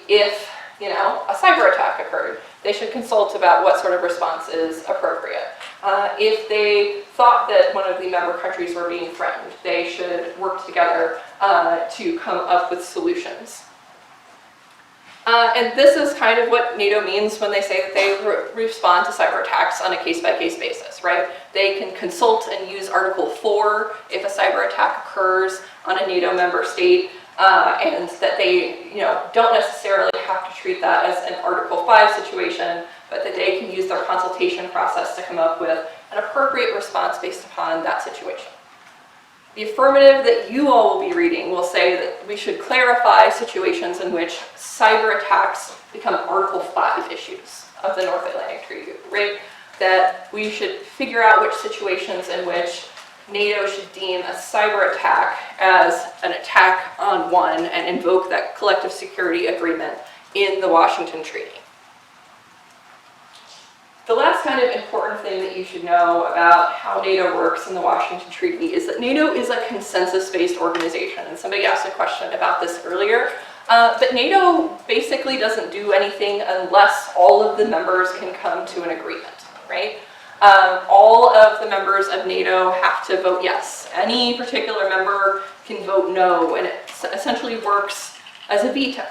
If, a cyber attack occurred, they should consult about what sort of response is appropriate. If they thought that one of the member countries were being threatened, they should work together to come up with solutions. And this is kind of what NATO means when they say that they respond to cyber attacks on a case-by-case basis, right? They can consult and use Article 4 if a cyber attack occurs on a NATO member state, and that they don't necessarily have to treat that as an Article 5 situation, but that they can use their consultation process to come up with an appropriate response based upon that situation. The affirmative that you all will be reading will say that we should clarify situations in which cyber attacks become Article 5 issues of the North Atlantic Treaty, right? That we should figure out which situations in which NATO should deem a cyber attack as an attack on one and invoke that collective security agreement in the Washington Treaty. The last kind of important thing that you should know about how NATO works in the Washington Treaty is that NATO is a consensus-based organization. And somebody asked a question about this earlier. But NATO basically doesn't do anything unless all of the members can come to an agreement, right? All of the members of NATO have to vote yes. Any particular member can vote no, and it essentially works as a veto.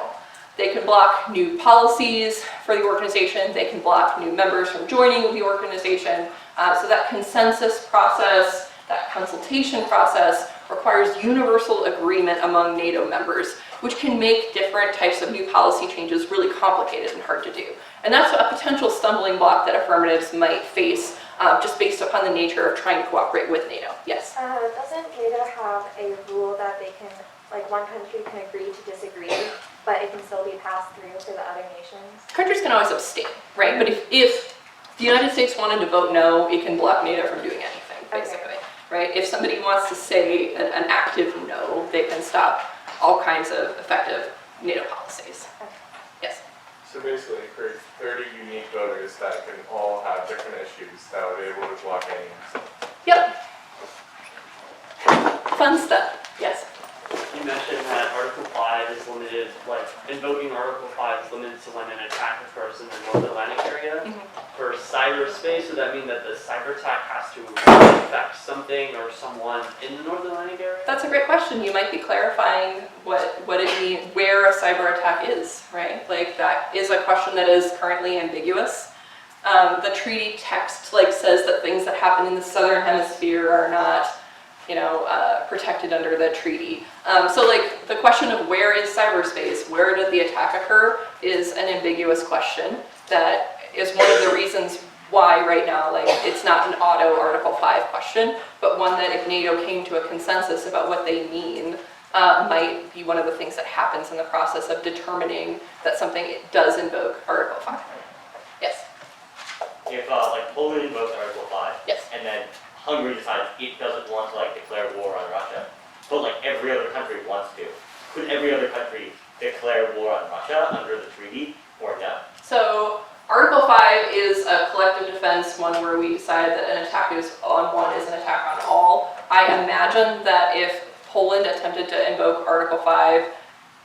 They can block new policies for the organization. They can block new members from joining the organization. So that consensus process, that consultation process requires universal agreement among NATO members, which can make different types of new policy changes really complicated and hard to do. And that's a potential stumbling block that affirmatives might face just based upon the nature of trying to cooperate with NATO. Yes? Doesn't NATO have a rule that they can, one country can agree to disagree, but it can still be passed through to the other nations? Countries can always abstain, right? But if the United States wanted to vote no, it can block NATO from doing anything, basically, right? If somebody wants to say an active no, they can stop all kinds of effective NATO policies. Yes? So basically it creates 30 unique voters that can all have different issues that would be able to block any. Yep. Fun stuff. Yes? You mentioned that Article 5 is limited, invoking Article 5 is limited to when an attack occurs in the North Atlantic area. For cyberspace, would that mean that the cyber attack has to affect something or someone in the North Atlantic area? That's a great question. You might be clarifying what it means, where a cyber attack is, right? That is a question that is currently ambiguous. The treaty text says that things that happen in the southern hemisphere are not protected under the treaty. So the question of where is cyberspace, where did the attack occur, is an ambiguous question that is one of the reasons why right now it's not an auto Article 5 question, but one that if NATO came to a consensus about what they mean, might be one of the things that happens in the process of determining that something does invoke Article 5. Yes? If Poland invokes Article 5, yes, and then Hungary decides it doesn't want to declare war on Russia, but every other country wants to, could every other country declare war on Russia under the treaty, or no? So Article 5 is a collective defense, one where we decide that an attack on one is an attack on all. I imagine that if Poland attempted to invoke Article 5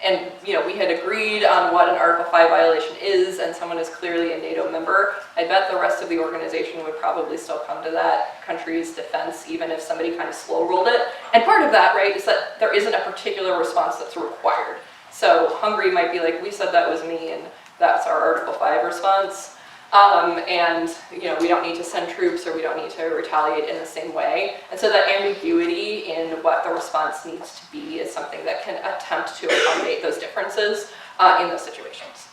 and we had agreed on what an Article 5 violation is and someone is clearly a NATO member, I bet the rest of the organization would probably still come to that country's defense even if somebody kind of slow-rolled it. And part of that, right, is that there isn't a particular response that's required. So Hungary might be like, we said that was me and that's our Article 5 response. And we don't need to send troops or we don't need to retaliate in the same way. And so that ambiguity in what the response needs to be is something that can attempt to accommodate those differences. in those situations.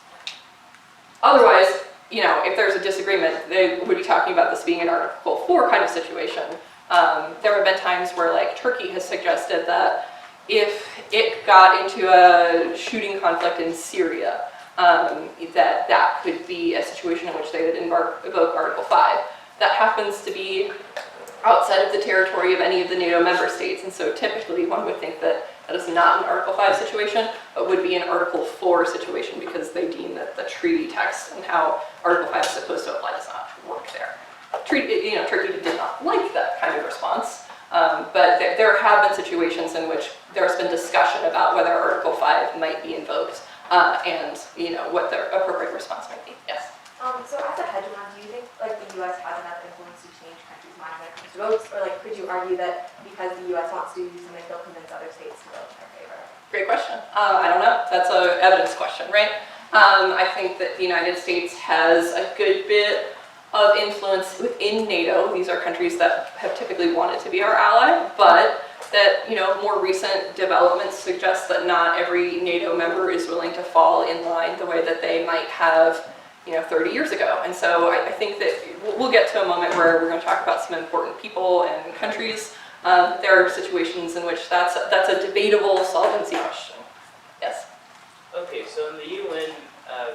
Otherwise, if there's a disagreement, they would be talking about this being an Article 4 kind of situation. There have been times where like Turkey has suggested that if it got into a shooting conflict in Syria, that could be a situation in which they would invoke Article 5. That happens to be outside of the territory of any of the NATO member states, and so typically one would think that that is not an Article 5 situation, but would be an Article 4 situation because they deem that the treaty text and how Article 5 is supposed to apply does not work there. Turkey did not like that kind of response, but there have been situations in which there's been discussion about whether Article 5 might be invoked and what the appropriate response might be. Yes? So as a hegemon, do you think like the U.S. has enough influence to change countries' minds when it comes to votes, or like could you argue that because the U.S. wants to do something, they'll convince other states to vote in their favor? Great question. I don't know. That's an evidence question, right? I think that the United States has a good bit of influence within NATO. These are countries that have typically wanted to be our ally, but that more recent developments suggest that not every NATO member is willing to fall in line the way that they might have 30 years ago. And so I think that we'll get to a moment where we're going to talk about some important people and countries. There are situations in which that's a debatable solvency question. Yes? Okay, so in the UN,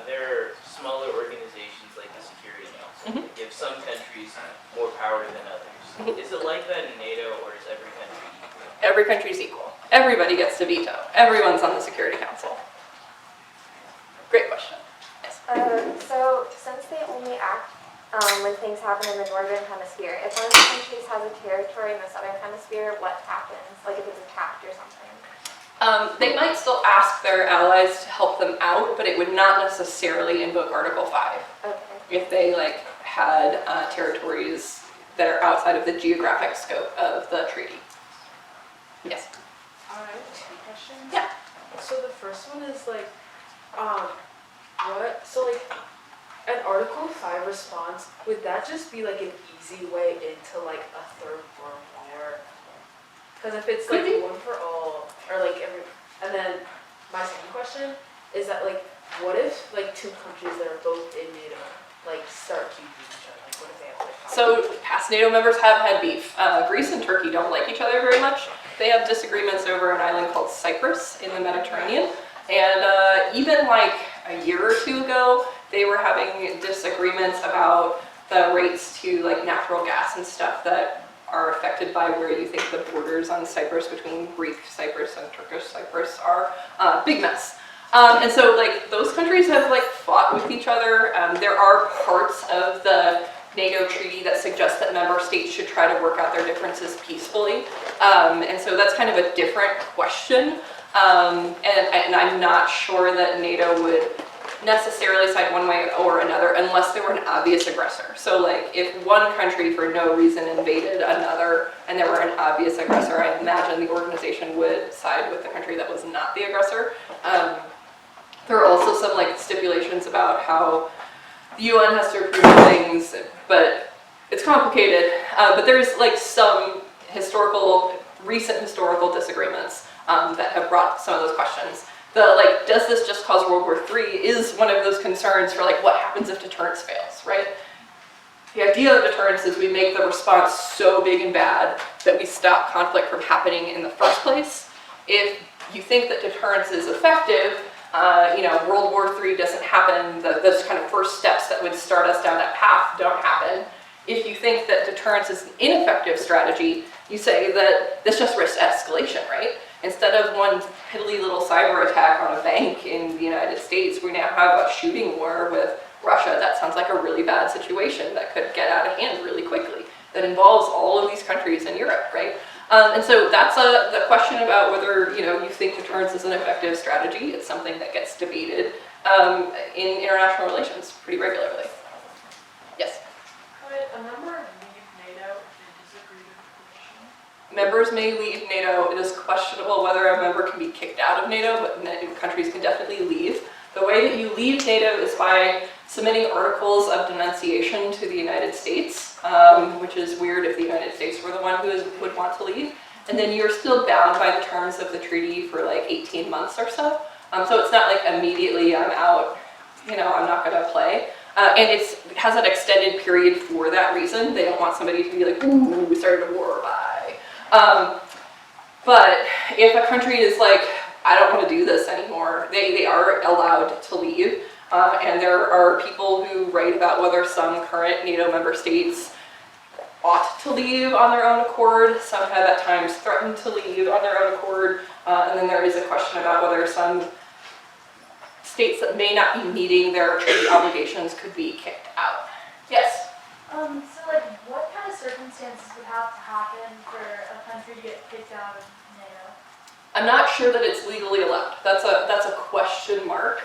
there are smaller organizations like the Security Council that give some countries more power than others. Is it like that in NATO, or is every country equal? Every country's equal. Everybody gets to veto. Everyone's on the Security Council. Great question. Yes? So since they only act when things happen in the northern hemisphere, if one of the countries has a territory in the southern hemisphere, what happens? Like if it's attacked or something? They might still ask their allies to help them out, but it would not necessarily invoke Article 5. Okay. If they had territories that are outside of the geographic scope of the treaty. Yes? I have two questions. Yeah. So the first one is an Article 5 response, would that just be an easy way into a third world war? Because if it's one for all, or and then my second question is that what if two countries that are both in NATO start keeping each other? What if they have So past NATO members have had beef. Greece and Turkey don't like each other very much. They have disagreements over an island called Cyprus in the Mediterranean. And even a year or two ago, they were having disagreements about the rates to natural gas and stuff that are affected by where you think the borders on Cyprus between Greek Cyprus and Turkish Cyprus are. Big mess. And so those countries have fought with each other. There are parts of the NATO treaty that suggest that member states should try to work out their differences peacefully. And so that's kind of a different question. And I'm not sure that NATO would necessarily side one way or another unless there were an obvious aggressor. So if one country for no reason invaded another and there were an obvious aggressor, I imagine the organization would side with the country that was not the aggressor. There are also some stipulations about how the UN has to approve things, but it's complicated. But there's some recent historical disagreements that have brought some of those questions. Does this just cause World War III is one of those concerns for what happens if deterrence fails, right? The idea of deterrence is we make the response so big and bad that we stop conflict from happening in the first place. If you think that deterrence is effective, World War III doesn't happen, those kind of first steps that would start us down that path don't happen. If you think that deterrence is an ineffective strategy, you say that this just risks escalation, right? Instead of one piddly little cyber attack on a bank in the United States, we now have a shooting war with Russia. That sounds like a really bad situation that could get out of hand really quickly. That involves all of these countries in Europe, right? And so that's the question about whether you think deterrence is an effective strategy. It's something that gets debated in international relations pretty regularly. Yes? Could a member leave NATO if they disagree with the position? Members may leave NATO. It is questionable whether a member can be kicked out of NATO, but countries can definitely leave. The way that you leave NATO is by submitting articles of denunciation to the United States, which is weird if the United States were the one who would want to leave. And then you're still bound by the terms of the treaty for 18 months or so. So it's not like immediately I'm out, I'm not gonna play. And it has an extended period for that reason. They don't want somebody to be like, ooh, we started a war, bye. But if a country is like, I don't want to do this anymore, they are allowed to leave. And there are people who write about whether some current NATO member states ought to leave on their own accord. Some have at times threatened to leave on their own accord. And then there is a question about whether some states that may not be meeting their treaty obligations could be kicked out. Yes? So like, what kind of circumstances would have to happen for a country to get kicked out of NATO? I'm not sure that it's legally allowed. That's a question mark.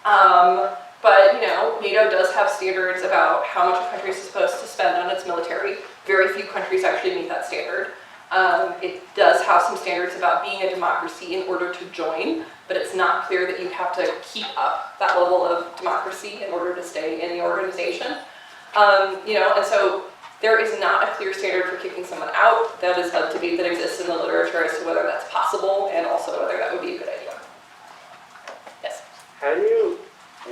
But NATO does have standards about how much a country is supposed to spend on its military. Very few countries actually meet that standard. It does have some standards about being a democracy in order to join, but it's not clear that you have to keep up that level of democracy in order to stay in the organization. And so there is not a clear standard for kicking someone out. That is a debate that exists in the literature as to whether that's possible and also whether that would be a good idea. Yes? How do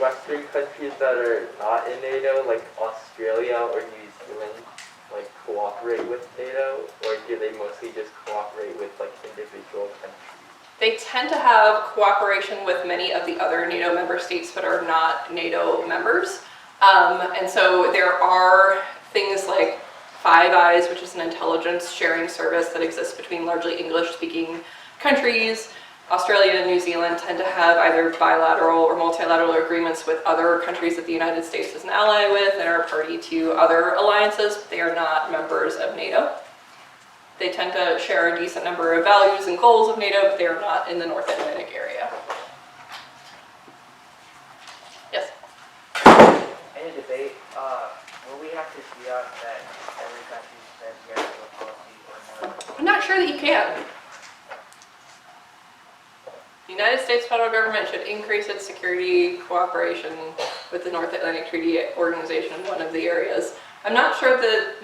Western countries that are not in NATO, like Australia or New Zealand, like cooperate with NATO, or do they mostly just cooperate with like individual countries? They tend to have cooperation with many of the other NATO member states that are not NATO members. And so there are things like Five Eyes, which is an intelligence sharing service that exists between largely English-speaking countries. Australia and New Zealand tend to have either bilateral or multilateral agreements with other countries that the United States is an ally with and are party to other alliances, but they are not members of NATO. They tend to share a decent number of values and goals of NATO, but they are not in the North Atlantic area. Yes? In a debate, will we have to see out that every country says yes to a policy or no? I'm not sure that you can. The United States federal government should increase its security cooperation with the North Atlantic Treaty Organization in one of the areas. I'm not sure that,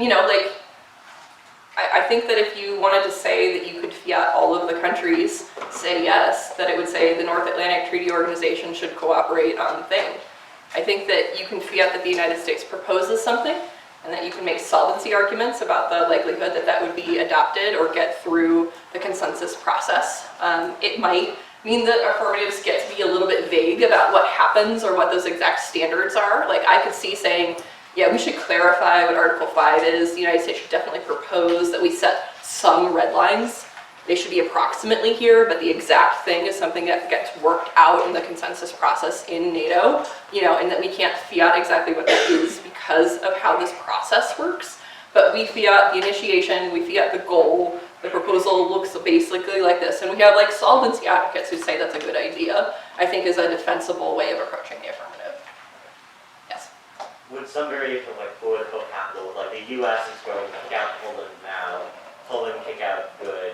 I think that if you wanted to say that you could fiat all of the countries say yes, that it would say the North Atlantic Treaty Organization should cooperate on the thing. I think that you can fiat that the United States proposes something and that you can make solvency arguments about the likelihood that that would be adopted or get through the consensus process. It might mean that affirmatives get to be a little bit vague about what happens or what those exact standards are. Like I could see saying, yeah, we should clarify what Article 5 is. The United States should definitely propose that we set some red lines. They should be approximately here, but the exact thing is something that gets worked out in the consensus process in NATO, and that we can't fiat exactly what that is because of how this process works. But we fiat the initiation, we fiat the goal. The proposal looks basically like this, and we have solvency advocates who say that's a good idea, I think is a defensible way of approaching the affirmative. Yes? Would some variation of political capital, like the US is going to kick out Poland now, Poland kick out good,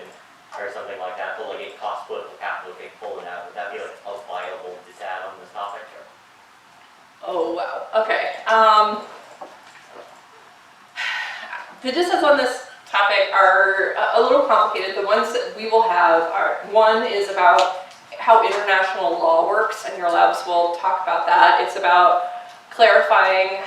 or something like that, but it costs political capital to kick Poland out, would that be a viable dissent on this topic? Or? Oh, wow. Okay. The dissents on this topic are a little complicated. The ones that we will have are, one is about how international law works, and your labs will talk about that. It's about clarifying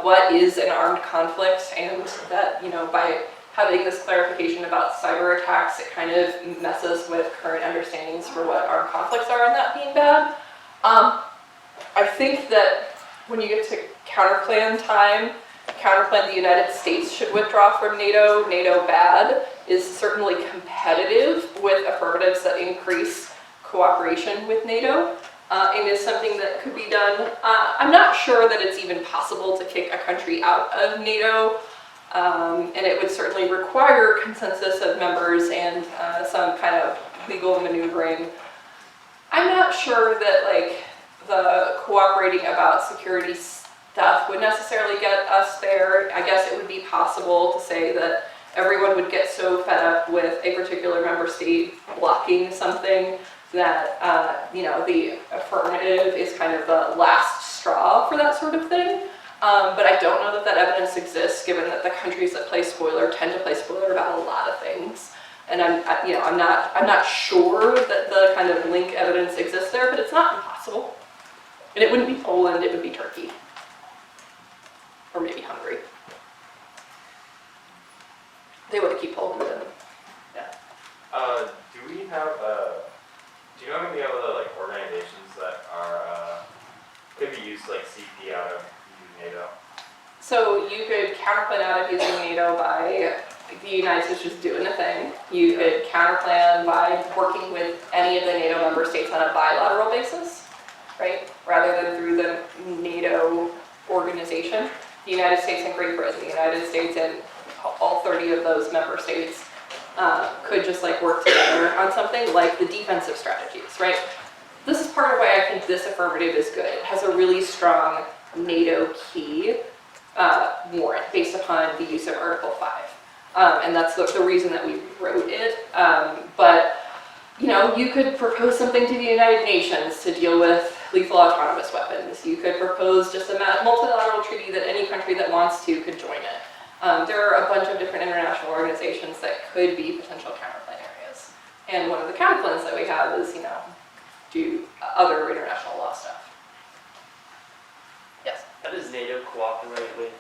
what is an armed conflict, and that, by having this clarification about cyber attacks, it kind of messes with current understandings for what armed conflicts are and that being bad. I think that when you get to counterplan time, counterplan the United States should withdraw from NATO. NATO bad is certainly competitive with affirmatives that increase cooperation with NATO. And is something that could be done. I'm not sure that it's even possible to kick a country out of NATO. And it would certainly require consensus of members and some kind of legal maneuvering. I'm not sure that the cooperating about security stuff would necessarily get us there. I guess it would be possible to say that everyone would get so fed up with a particular member state blocking something that the affirmative is kind of the last straw for that sort of thing. But I don't know that evidence exists, given that the countries that play spoiler tend to play spoiler about a lot of things. And I'm not sure that the kind of link evidence exists there, but it's not impossible. And it wouldn't be Poland, it would be Turkey. Or maybe Hungary. They want to keep Poland in. Do we have, do you know any other like organizations that are, could be used like CP out of NATO? So you could counterplan out of using NATO by the United States just doing a thing. You could counterplan by working with any of the NATO member states on a bilateral basis, right? Rather than through the NATO organization. The United States and Great Britain, the United States and all 30 of those member states could just like work together on something like the defensive strategies, right? This is part of why I think this affirmative is good. It has a really strong NATO key warrant based upon the use of Article 5. And that's the reason that we wrote it. But, you could propose something to the United Nations to deal with lethal autonomous weapons. You could propose just a multilateral treaty that any country that wants to could join it. There are a bunch of different international organizations that could be potential counterplan areas. And one of the counterplans that we have is, do other international law stuff. Yes? How does NATO cooperate with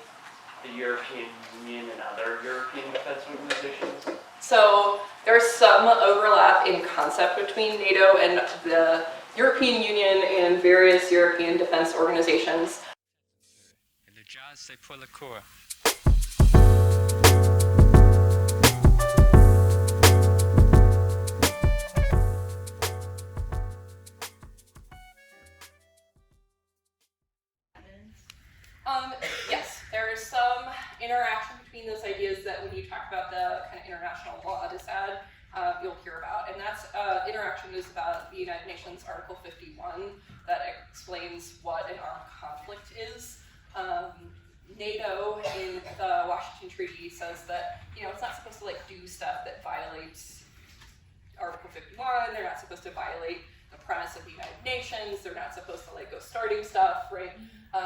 the European Union and other European defense organizations? So there's some overlap in concept between NATO and the European Union and various European defense organizations. Le jazz, c'est pour le corps. Yes, there is some interaction between those ideas that when you talk about the kind of international law disad, you'll hear about. And that's interaction is about the United Nations Article 51 that explains what an armed conflict is. NATO in the Washington Treaty says that, it's not supposed to do stuff that violates Article 51. They're not supposed to violate the premise of the United Nations. They're not supposed to go starting stuff, right?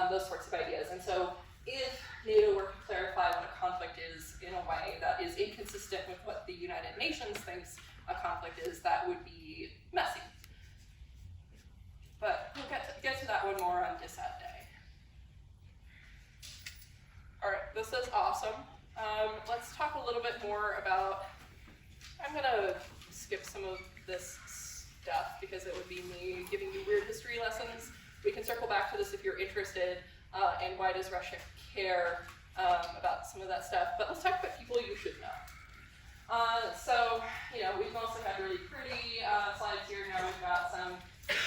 Those sorts of ideas. And so if NATO were to clarify what a conflict is in a way that is inconsistent with what the United Nations thinks a conflict is, that would be messy. But we'll get to that one more on DISAD Day. All right, this is awesome. Let's talk a little bit more about, I'm gonna skip some of this stuff because it would be me giving you weird history lessons. We can circle back to this if you're interested, and why does Russia care about some of that stuff. But let's talk about people you should know. So, we've mostly had really pretty slides here. Now we've got some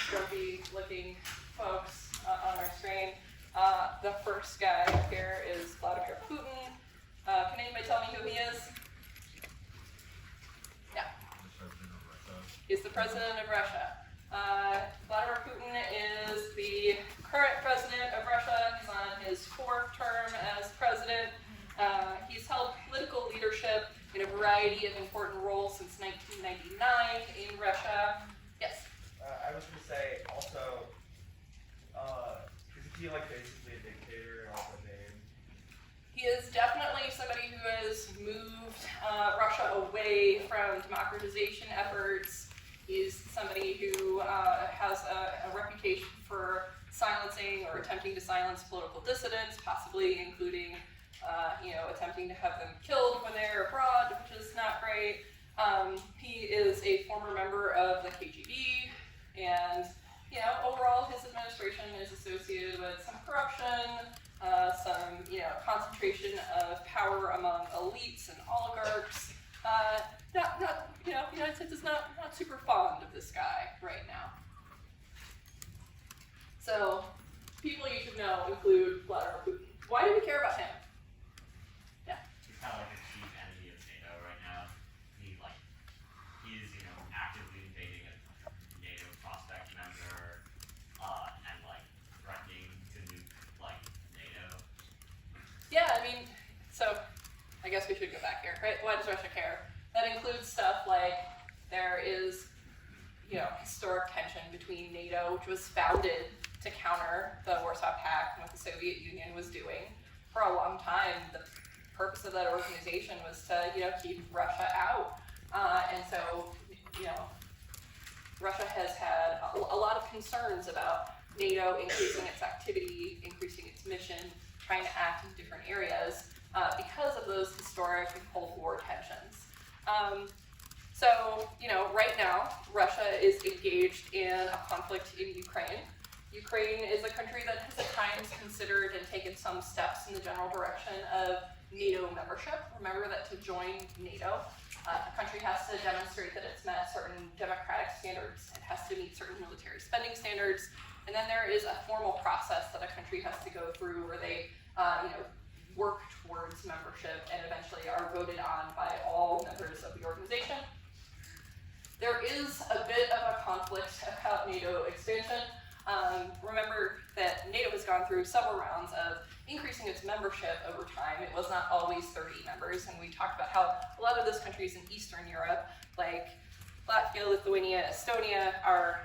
grumpy looking folks on our screen. The first guy here is Vladimir Putin. Can anybody tell me who he is? Yeah. He's the president of Russia. Vladimir Putin is the current president of Russia. He's on his 4th term as president. He's held political leadership in a variety of important roles since 1999 in Russia. Yes? I was going to say also, is he basically a dictator in all the name? He is definitely somebody who has moved Russia away from democratization efforts. He's somebody who has a reputation for silencing or attempting to silence political dissidents, possibly including, attempting to have them killed when they're abroad, which is not great. He is a former member of the KGB, and, overall his administration is associated with some corruption, some, concentration of power among elites and oligarchs. The United States is not super fond of this guy right now. So, people you should know include Vladimir Putin. Why do we care about him? Yeah. He's kind of like a chief enemy of NATO right now. He's actively invading a NATO prospect member, and threatening to nuke NATO. Yeah, so I guess we should go back here, right? Why does Russia care? That includes stuff like there is, historic tension between NATO, which was founded to counter the Warsaw Pact and what the Soviet Union was doing. For a long time, the purpose of that organization was to, keep Russia out. And so, Russia has had a lot of concerns about NATO increasing its activity, increasing its mission, trying to act in different areas because of those historic Cold War tensions. So, right now, Russia is engaged in a conflict in Ukraine. Ukraine is a country that has at times considered and taken some steps in the general direction of NATO membership. Remember that to join NATO, a country has to demonstrate that it's met certain democratic standards. It has to meet certain military spending standards. And then there is a formal process that a country has to go through where they work towards membership and eventually are voted on by all members of the organization. There is a bit of a conflict about NATO expansion. Remember that NATO has gone through several rounds of increasing its membership over time. It was not always 30 members, and we talked about how a lot of those countries in Eastern Europe, like Latvia, Lithuania, Estonia, are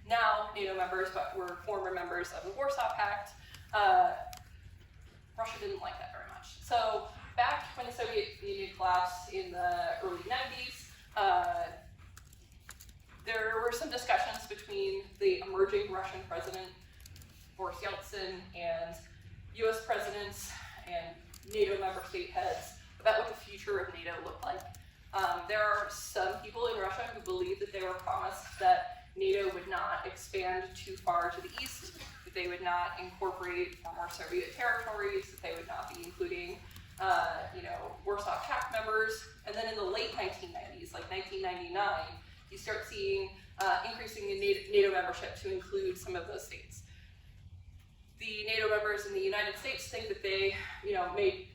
now NATO members, but were former members of the Warsaw Pact. Russia didn't like that very much. So back when the Soviet Union collapsed in the early 90s, there were some discussions between the emerging Russian president, Boris Yeltsin, and US presidents and NATO member state heads about what the future of NATO looked like. There are some people in Russia who believe that they were promised that NATO would not expand too far to the east, that they would not incorporate former Soviet territories, that they would not be including Warsaw Pact members. And then in the late 1990s, like 1999, you start seeing increasing in NATO membership to include some of those states. The NATO members in the United States think that they,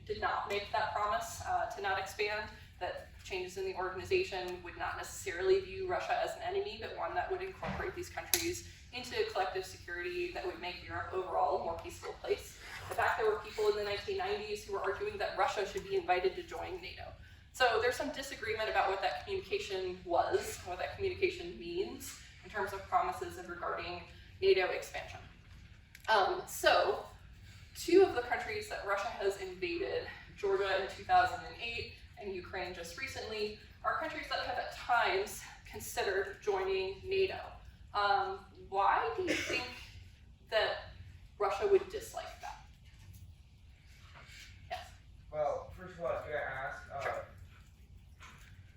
did not make that promise to not expand, that changes in the organization would not necessarily view Russia as an enemy, but one that would incorporate these countries into collective security that would make Europe overall a more peaceful place. In fact, there were people in the 1990s who were arguing that Russia should be invited to join NATO. So there's some disagreement about what that communication was, what that communication means in terms of promises regarding NATO expansion. So two of the countries that Russia has invaded, Georgia in 2008 and Ukraine just recently, are countries that have at times considered joining NATO. Why do you think that Russia would dislike that? Yes? Well, first of all, I was gonna ask, Sure.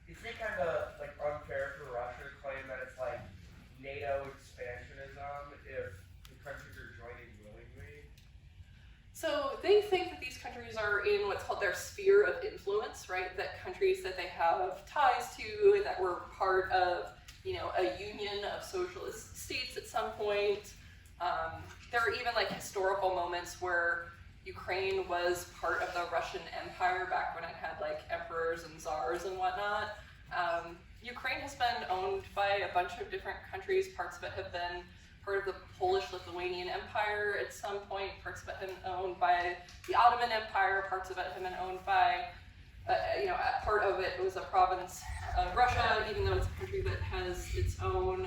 Is it kind of unfair for Russia to claim that it's NATO expansionism if the countries are joining willingly? So they think that these countries are in what's called their sphere of influence, right? That countries that they have ties to and that were part of, a union of socialist states at some point. There are even historical moments where Ukraine was part of the Russian Empire back when it had emperors and czars and whatnot. Ukraine has been owned by a bunch of different countries. Parts of it have been part of the Polish-Lithuanian Empire at some point. Parts of it have been owned by the Ottoman Empire. Parts of it have been owned by, part of it was a province of Russia, even though it's a country that has its own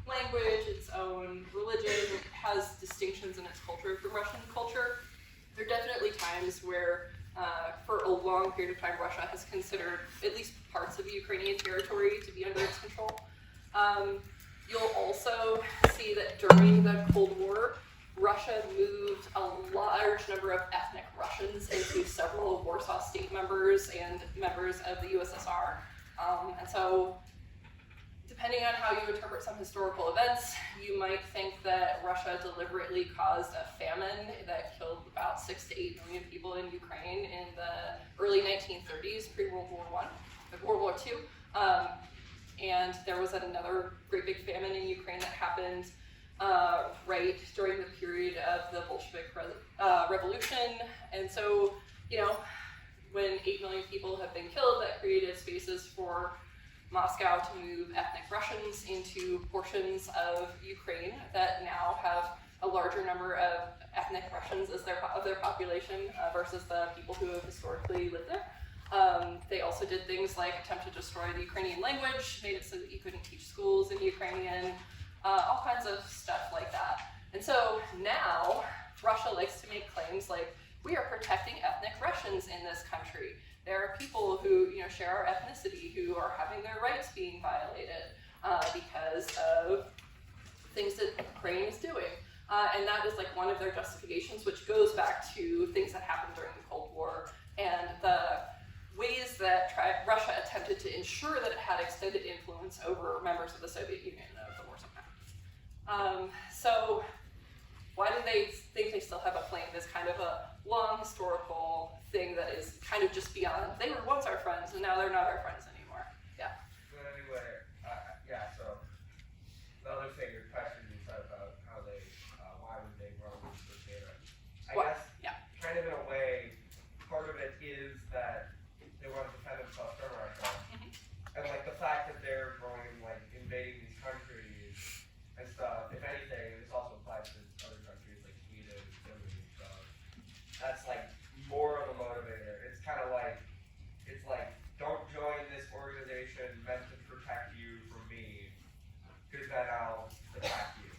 language, its own religion, it has distinctions in its culture from Russian culture. There are definitely times where, for a long period of time, Russia has considered at least parts of the Ukrainian territory to be under its control. You'll also see that during the Cold War, Russia moved a large number of ethnic Russians into several Warsaw State members and members of the USSR. And so, depending on how you interpret some historical events, you might think that Russia deliberately caused a famine that killed about 6 to 8 million people in Ukraine in the early 1930s, pre-World War World War II. And there was another great big famine in Ukraine that happened right during the period of the Bolshevik Revolution. And so, when 8 million people have been killed, that created spaces for Moscow to move ethnic Russians into portions of Ukraine that now have a larger number of ethnic Russians as of their population versus the people who have historically lived there. They also did things like attempt to destroy the Ukrainian language, made it so that you couldn't teach schools in Ukrainian, all kinds of stuff like that. And so now Russia likes to make claims like, we are protecting ethnic Russians in this country. There are people who share our ethnicity who are having their rights being violated because of things that Ukraine is doing. And that is like one of their justifications, which goes back to things that happened during the Cold War and the ways that Russia attempted to ensure that it had extended influence over members of the Soviet Union of the wartime time. So why do they think they still have a claim? This kind of a long historical thing that is kind of just beyond, they were once our friends and now they're not our friends anymore. Yeah. But anyway, yeah, so the other thing, your question you said about how they, why would they run for data? I guess, kind of in a way, part of it is that they want to defend themselves from Russia. And like the fact that they're going, like invading these countries and stuff, if anything, this also applies to other countries like Sweden and Finland and stuff. That's like more of a motivator. It's kind of like, it's like, don't join this organization meant to protect you from me, because then I'll attack you.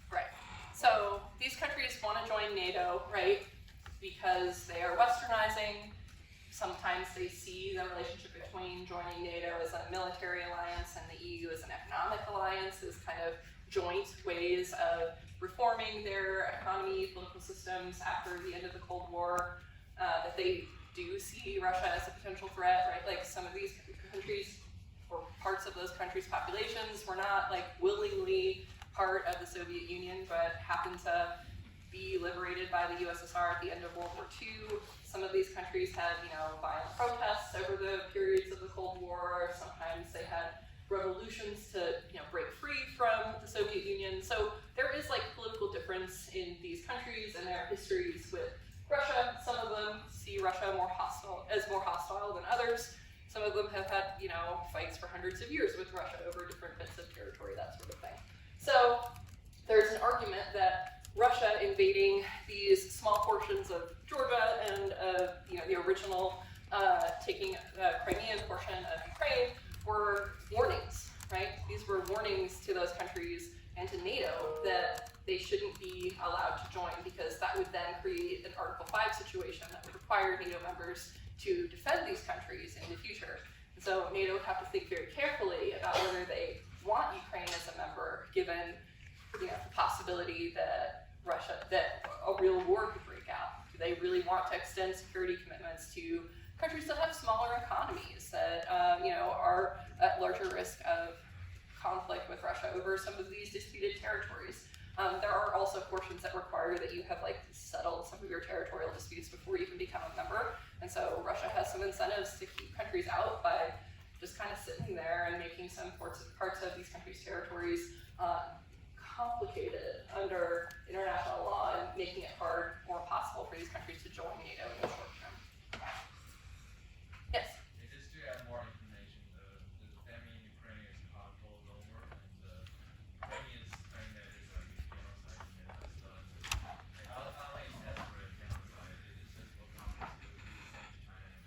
Right. So these countries want to join NATO, right? Because they are westernizing. Sometimes they see the relationship between joining NATO as a military alliance and the EU as an economic alliance, as kind of joint ways of reforming their economy, political systems after the end of the Cold War, that they do see Russia as a potential threat, right? Like some of these countries, or parts of those countries' populations, were not like willingly part of the Soviet Union, but happened to be liberated by the USSR at the end of World War II. Some of these countries had, violent protests over the periods of the Cold War. Sometimes they had revolutions to, break free from the Soviet Union. So there is like political difference in these countries and their histories with Russia. Some of them see Russia more hostile than others. Some of them have had, fights for hundreds of years with Russia over different bits of territory, that sort of thing. So there's an argument that Russia invading these small portions of Georgia and the original taking the Crimean portion of Ukraine were warnings, right? These were warnings to those countries and to NATO that they shouldn't be allowed to join, because that would then create an Article 5 situation that would require NATO members to defend these countries in the future. And so NATO would have to think very carefully about whether they want Ukraine as a member, given the possibility that that a real war could break out. Do they really want to extend security commitments to countries that have smaller economies, that are at larger risk of conflict with Russia over some of these disputed territories? There are also portions that require that you have settled some of your territorial disputes before you can become a member, and so Russia has some incentives to keep countries out by just kind of sitting there and making some parts of these countries' territories complicated under international law and making it hard or impossible for these countries to join NATO in the short term. Yes? Just to add more information, the famine in Ukraine is controlled over, and the Ukrainians claim that it's like a genocide and that's not like desperate genocide, it is just what countries do at the same time,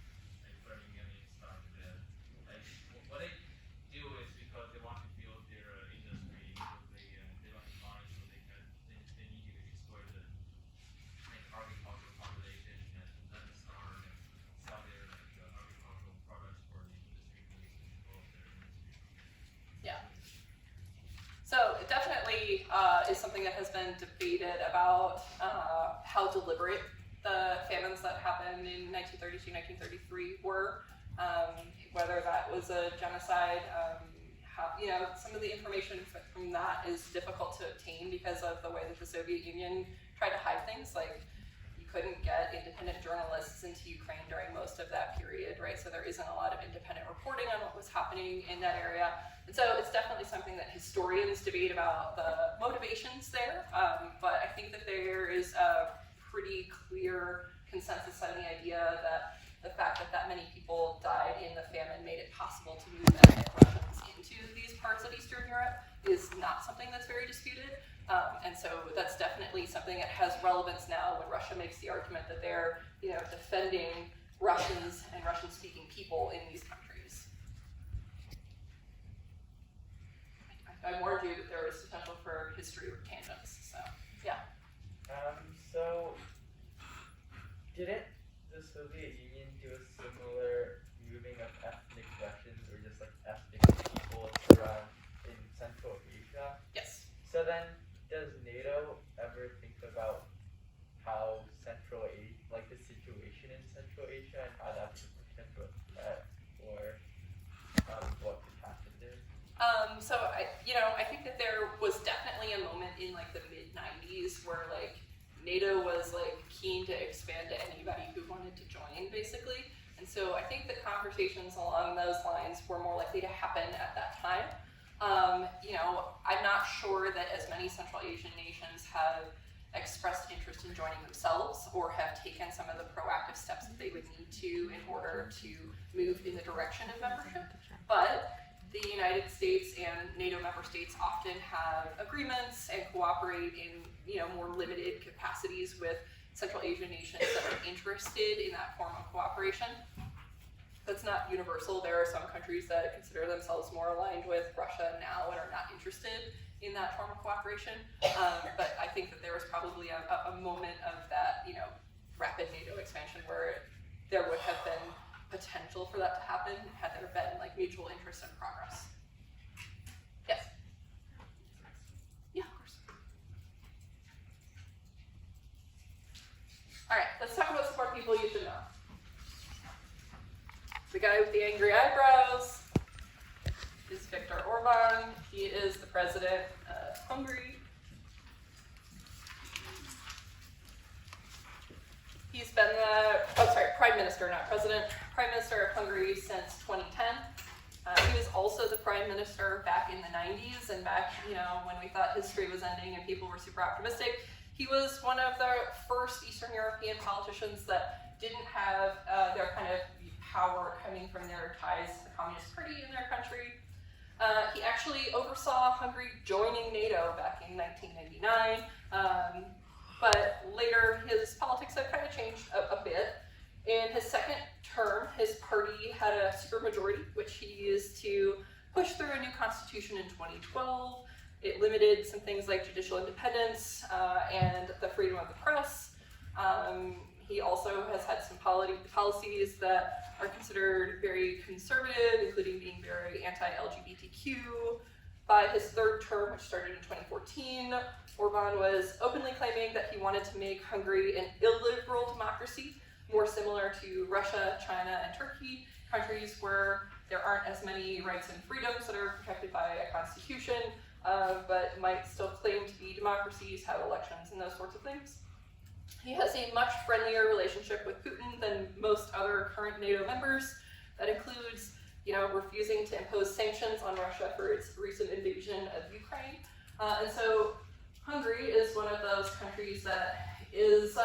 like burning any stuff to death. Like what they do is because they want to build their industry, they don't have money, so they need to exploit the agricultural population and let them starve and sell their agricultural products for the industry to control their industry. Yeah. So it definitely is something that has been debated about how deliberate the famines that happened in 1932, 1933 were, whether that was a genocide. Some of the information from that is difficult to obtain because of the way that the Soviet Union tried to hide things. Like, you couldn't get independent journalists into Ukraine during most of that period, right? So there isn't a lot of independent reporting on what was happening in that area. And so it's definitely something that historians debate about the motivations there. But I think that there is a pretty clear consensus on the idea that the fact that many people died in the famine made it possible to move ethnic Russians into these parts of Eastern Europe is not something that's very disputed. And so that's definitely something that has relevance now when Russia makes the argument that they're, defending Russians and Russian-speaking people in these countries. I warned you that there was potential for history tangents, so yeah. So didn't the Soviet Union do a similar So I think that there was definitely a moment in like the mid '90s where like NATO was like keen to expand to anybody who wanted to join, basically. And so I think the conversations along those lines were more likely to happen at that time. I'm not sure that as many Central Asian nations have expressed interest in joining themselves or have taken some of the proactive steps that they would need to in order to move in the direction of membership. But the United States and NATO member states often have agreements and cooperate in more limited capacities with Central Asian nations that are interested in that form of cooperation. That's not universal. There are some countries that consider themselves more aligned with Russia now and are not interested in that form of cooperation. But I think that there was probably a moment of that, rapid NATO expansion where there would have been potential for that to happen had there been like mutual interest and progress. Yes? Yeah, of course. All right, let's talk about some more people you should know. The guy with the angry eyebrows is Viktor Orban. He is the president of Hungary. He's been prime minister, not president, prime minister of Hungary since 2010. He was also the prime minister back in the 90s and back, when we thought history was ending and people were super optimistic. He was one of the first Eastern European politicians that didn't have their kind of power coming from their ties to the Communist Party in their country. He actually oversaw Hungary joining NATO back in 1999, but later his politics have kind of changed a bit. In his second term, his party had a supermajority, which he used to push through a new constitution in 2012. It limited some things like judicial independence and the freedom of the press. He also has had some policies that are considered very conservative, including being very anti-LGBTQ. By his third term, which started in 2014, Orban was openly claiming that he wanted to make Hungary an illiberal democracy, more similar to Russia, China, and Turkey, countries where there aren't as many rights and freedoms that are protected by a constitution, but might still claim to be democracies, have elections, and those sorts of things. He has a much friendlier relationship with Putin than most other current NATO members. That includes, refusing to impose sanctions on Russia for its recent invasion of Ukraine. And so Hungary is one of those countries that is,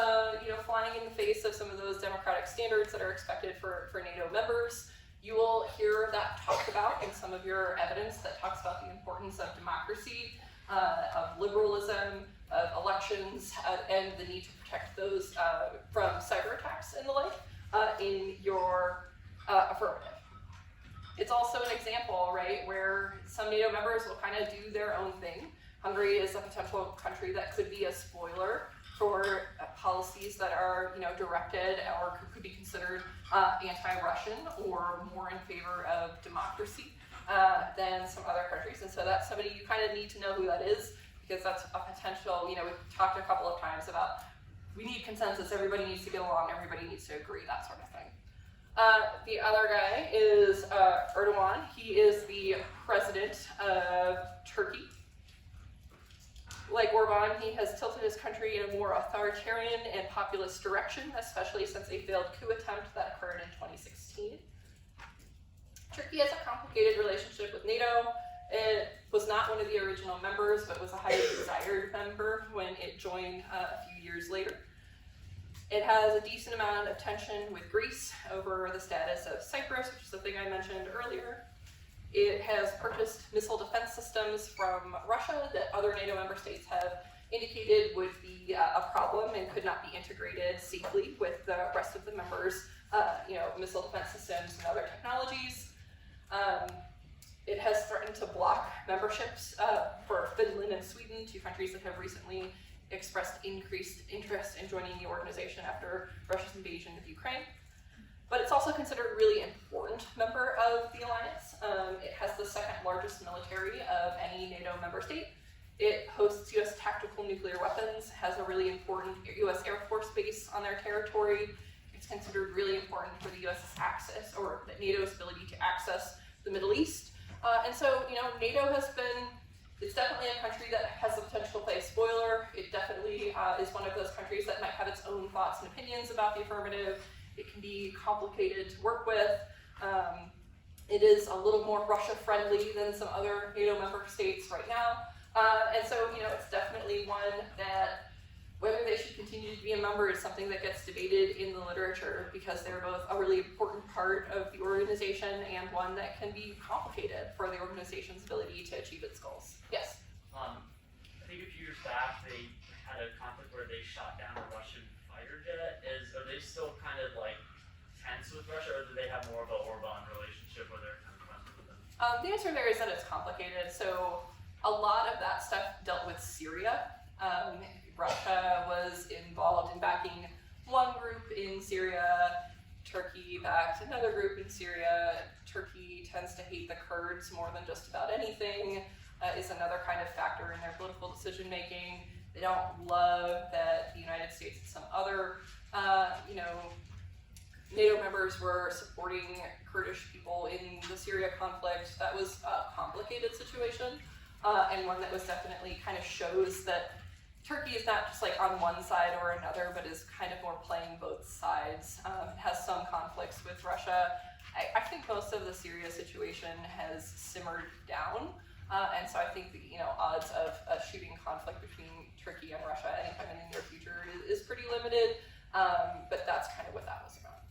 flying in the face of some of those democratic standards that are expected for NATO members. You will hear that talked about in some of your evidence that talks about the importance of democracy, of liberalism, of elections, and the need to protect those from cyber attacks and the like in your affirmative. It's also an example, right, where some NATO members will kind of do their own thing. Hungary is a potential country that could be a spoiler for policies that are, directed or could be considered anti-Russian or more in favor of democracy than some other countries. And so that's somebody you kind of need to know who that is, because that's a potential, we've talked a couple of times about we need consensus, everybody needs to get along, everybody needs to agree, that sort of thing. The other guy is Erdogan. He is the president of Turkey. Like Orban, he has tilted his country in a more authoritarian and populist direction, especially since a failed coup attempt that occurred in 2016. Turkey has a complicated relationship with NATO. It was not one of the original members, but was a highly desired member when it joined a few years later. It has a decent amount of tension with Greece over the status of Cyprus, which is the thing I mentioned earlier. It has purchased missile defense systems from Russia that other NATO member states have indicated would be a problem and could not be integrated safely with the rest of the members' missile defense systems and other technologies. It has threatened to block memberships for Finland and Sweden, two countries that have recently expressed increased interest in joining the organization after Russia's invasion of Ukraine. But it's also considered a really important member of the alliance. It has the second largest military of any NATO member state. It hosts US tactical nuclear weapons, has a really important US Air Force base on their territory. It's considered really important for the US's access, or NATO's ability to access the Middle East, And so, NATO has been, it's definitely a country that has the potential to play a spoiler. It definitely is one of those countries that might have its own thoughts and opinions about the affirmative. It can be complicated to work with. It is a little more Russia-friendly than some other NATO member states right now. And so, it's definitely one that whether they should continue to be a member is something that gets debated in the literature because they're both a really important part of the organization and one that can be complicated for the organization's ability to achieve its goals. Yes? I think a few years back they had a conflict where they shot down a Russian fighter jet. Are they still kind of like tense with Russia, or do they have more of an Orban relationship where they're kind of friends with them? The answer there is that it's complicated. So a lot of that stuff dealt with Syria. Russia was involved in backing one group in Syria. Turkey backed another group in Syria. Turkey tends to hate the Kurds more than just about anything, is another kind of factor in their political decision making. They don't love that the United States and some other, NATO members were supporting Kurdish people in the Syria conflict. That was a complicated situation, and one that was definitely kind of shows that Turkey is not just like on one side or another, but is kind of more playing both sides. It has some conflicts with Russia. I think most of the Syria situation has simmered down, and so I think the odds of a shooting conflict between Turkey and Russia anytime in the near future is pretty limited. But that's kind of what that was about.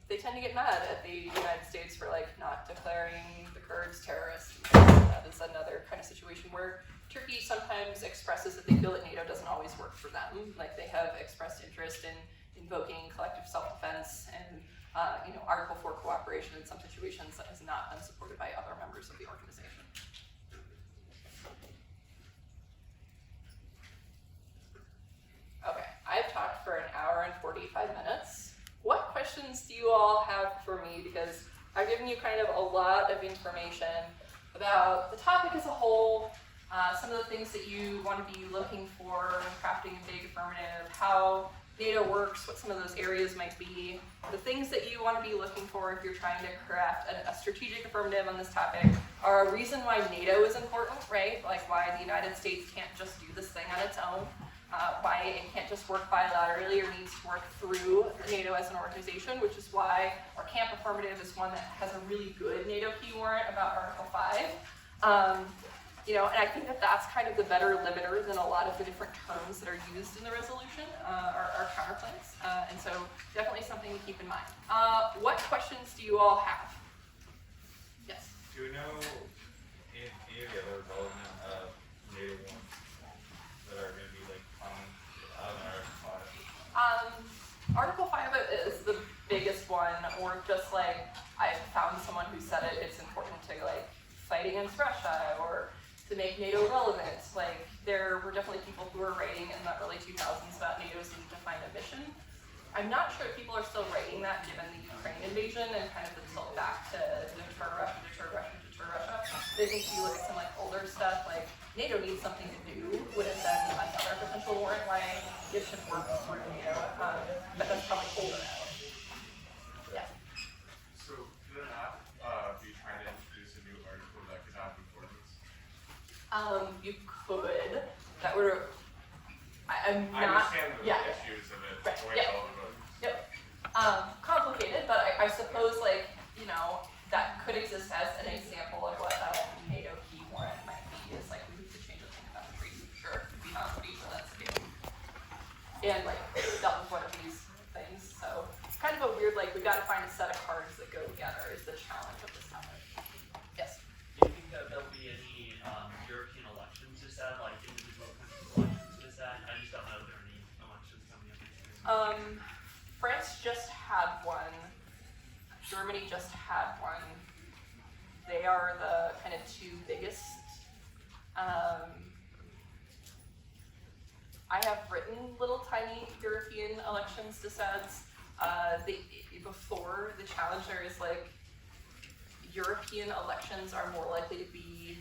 They tend to get mad at the United States for like not declaring the Kurds terrorists. That is another kind of situation where Turkey sometimes expresses that they feel that NATO doesn't always work for them. Like they have expressed interest in invoking collective self-defense and Article 4 cooperation in some situations that has not been supported by other members of the organization. Okay, I've talked for an hour and 45 minutes. What questions do you all have for me? Because I've given you kind of a lot of information about the topic as a whole, some of the things that you want to be looking for when crafting a big affirmative, how NATO works, what some of those areas might be, the things that you want to be looking for if you're trying to craft a strategic affirmative on this topic are a reason why NATO is important, right? Like why the United States can't just do this thing on its own, why it can't just work bilaterally or needs to work through NATO as an organization, which is why our camp affirmative is one that has a really good NATO key warrant about Article 5. And I think that that's kind of the better limiter than a lot of the different terms that are used in the resolution, our counterclaims. And so definitely something to keep in mind. What questions do you all have? Yes? Do you know if any of the other relevant NATO ones that are going to be like common out in Article 5? Article 5 is the biggest one, or just like I found someone who said it's important to like fight against Russia or to make NATO relevant. Like there were definitely people who were writing in the early 2000s about NATO's need to find a mission. I'm not sure if people are still writing that given the Ukraine invasion and kind of the tilt back to deter Russia. I think if you look at some like older stuff, like NATO needs something to do would have been another potential warrant why it should work for NATO, but that's probably older now. Yeah. So could it not be trying to introduce a new article that could have importance? You could. That would. I'm I not. understand the Yeah. issues of it. Right. the way Yeah. all of it works. Yep. Complicated, but I suppose like that could exist as an example of what a NATO key warrant might be. Is like we need to change the thing about the treaty. Sure, beyond the treaty, so that's scale. And like dealt with one of these things. So it's kind of a weird like we got to find a set of cards that go together. Is the challenge of this topic. Yes. Do you think that there'll be any European elections just that, like individual country elections just that? I just don't know if there are any elections coming up. France just had one. Germany just had one. They are the kind of two biggest. I have written little tiny European elections dissents. Before the challenge, there is like European elections are more likely to be